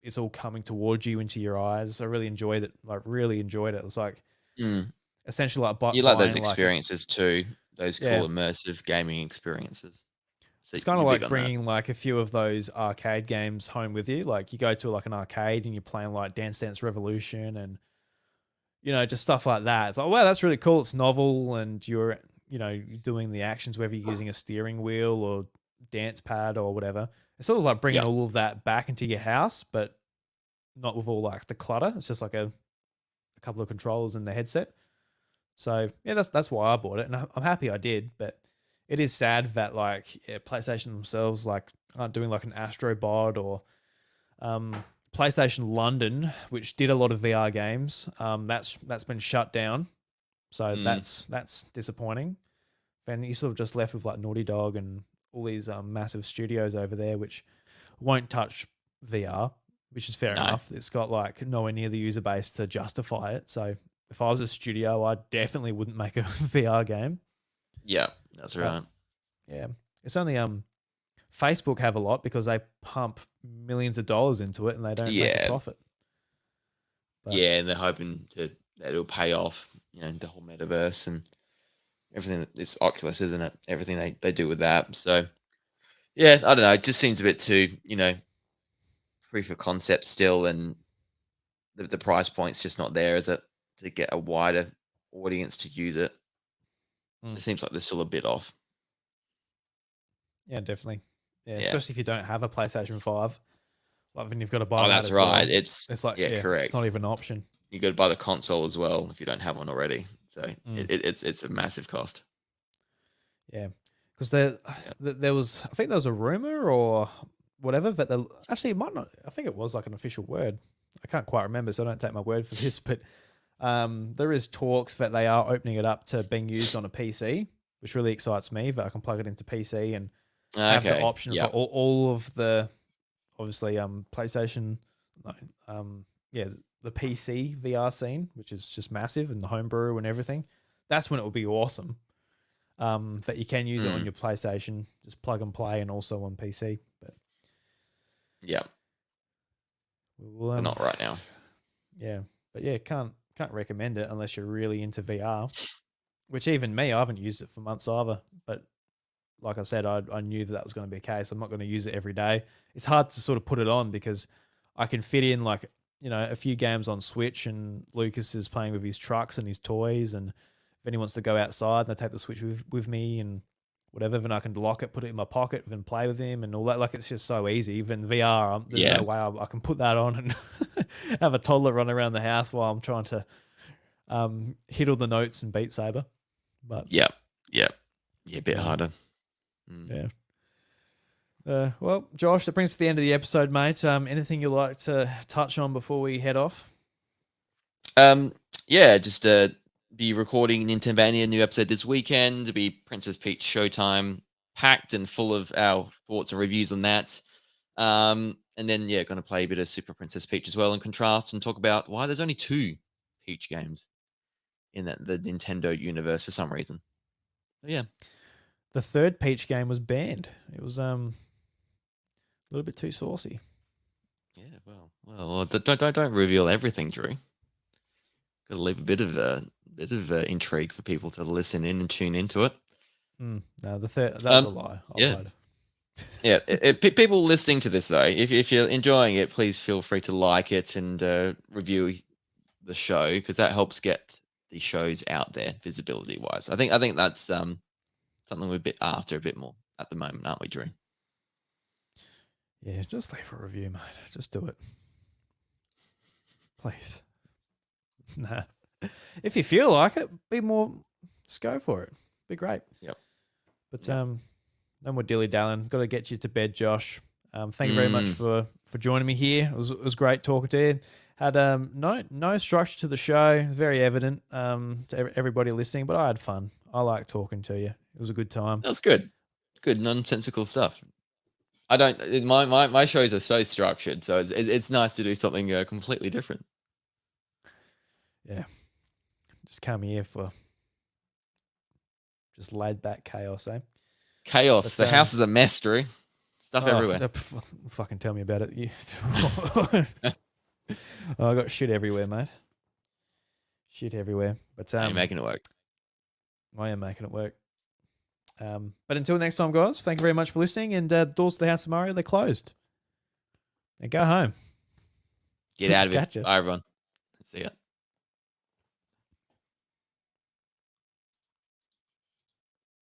it's all coming towards you into your eyes. I really enjoyed it. Like really enjoyed it. It was like Mm. essentially like You like those buying like a experiences too, those yeah. cool immersive gaming experiences. So It's kind of you're big like on that. bringing like a few of those arcade games home with you. Like you go to like an arcade and you're playing like Dance Dance Revolution and just stuff like that. It's like, wow, that's really cool. It's novel, and you're doing the actions, whether you're using a steering wheel or dance pad or whatever. It's sort of like bringing Yeah. all of that back into your house, but not with all like the clutter. It's just like a couple of controllers and the headset. So yeah, that's why I bought it, and I'm happy I did. But it is sad that like PlayStation themselves like aren't doing like an Astrobot or um, PlayStation London, which did a lot of VR games. That's been shut down, so Mm. that's disappointing. And you sort of just left with like Naughty Dog and all these massive studios over there, which won't touch VR, which is fair No. enough. It's got like nowhere near the user base to justify it. So if I was a studio, I definitely wouldn't make a VR game. Yeah, that's But right. yeah, it's only Facebook have a lot because they pump millions of dollars into it and they don't make a Yeah. profit. But Yeah, and they're hoping that it'll pay off, the whole metaverse and everything it's Oculus, isn't it? Everything they do with that. So yeah, I don't know. It just seems a bit too, free for concept still, and the price point's just not there, is it? To get a wider audience to use it. mm, Just seems like they're still a bit off. yeah, definitely. Yeah, Yeah. especially if you don't have a PlayStation 5. Like then you've got to buy Oh, that that's as right. well. It's It's like, yeah, yeah, it's correct. not even an option. You got to buy the console as well if you don't have one already. So Mm, it's a massive cost. yeah. Because there was, I think there was a rumor or whatever that actually it might not, I think it was like an official word. I can't quite remember, so don't take my word for this, but there is talks that they are opening it up to being used on a PC, which really excites me that I can plug it into PC and have the Okay. option for Yeah. all of the obviously PlayStation no, yeah, the PC VR scene, which is just massive and the homebrew and everything. That's when it will be awesome. That you can use it on Mm, your PlayStation, just plug and play, and also on PC. But yeah. we'll, But not right now. yeah, but yeah, can't recommend it unless you're really into VR. Which even me, I haven't used it for months either. But like I said, I knew that was going to be a case. I'm not going to use it every day. It's hard to sort of put it on because I can fit in like a few games on Switch, and Lucas is playing with his trucks and his toys, and if anyone wants to go outside, and I take the Switch with me and whatever, then I can lock it, put it in my pocket, and play with him and all that. Like it's just so easy. Even VR, there's no Yeah. way I can put that on and have a toddler run around the house while I'm trying to hit all the notes and Beat Saber. But Yeah. Yeah. Yeah. A bit yeah, harder. Mm. yeah. Well, Josh, that brings us to the end of the episode, mate. Anything you'd like to touch on before we head off? Um. Yeah. Just be recording Nintendo new episode this weekend. To be Princess Peach Showtime, packed and full of our thoughts and reviews on that. And then yeah, going to play a bit of Super Princess Peach as well in contrast and talk about why there's only two Peach games in the Nintendo universe for some reason. But yeah. the third Peach game was banned. It was a little bit too saucy. Yeah, well, don't reveal everything, Drew. Got to leave a bit of intrigue for people to listen in and tune into it. No, the third that was a lie. I lied. Yeah. People listening to this though, if you're enjoying it, please feel free to like it and review the show, because that helps get the shows out there visibility wise. I think that's something we're a bit after a bit more at the moment, aren't we, Drew? Yeah, just leave a review, mate. Just do it, please. Nah, if you feel like it, be more. Just go for it. Be great. Yep. But no more dilly dallying. Got to get you to bed, Josh. Thank you very much for joining me here. It was great talking to you. Had no structure to the show. It was very evident to everybody listening, but I had fun. I like talking to you. It was a good time. That was good. Good nonsensical stuff. I don't. My shows are so structured, so it's nice to do something completely different. Yeah, just come here for just laid back chaos, eh? Chaos. The house is a mess, Drew. Stuff everywhere. Fucking tell me about it. I got shit everywhere, mate. Shit everywhere. But you're making it work. I am making it work. But until next time, guys, thank you very much for listening. And doors to the House of Mario, they're closed. And go home. Get out of it. Gotcha. Bye, everyone. See ya.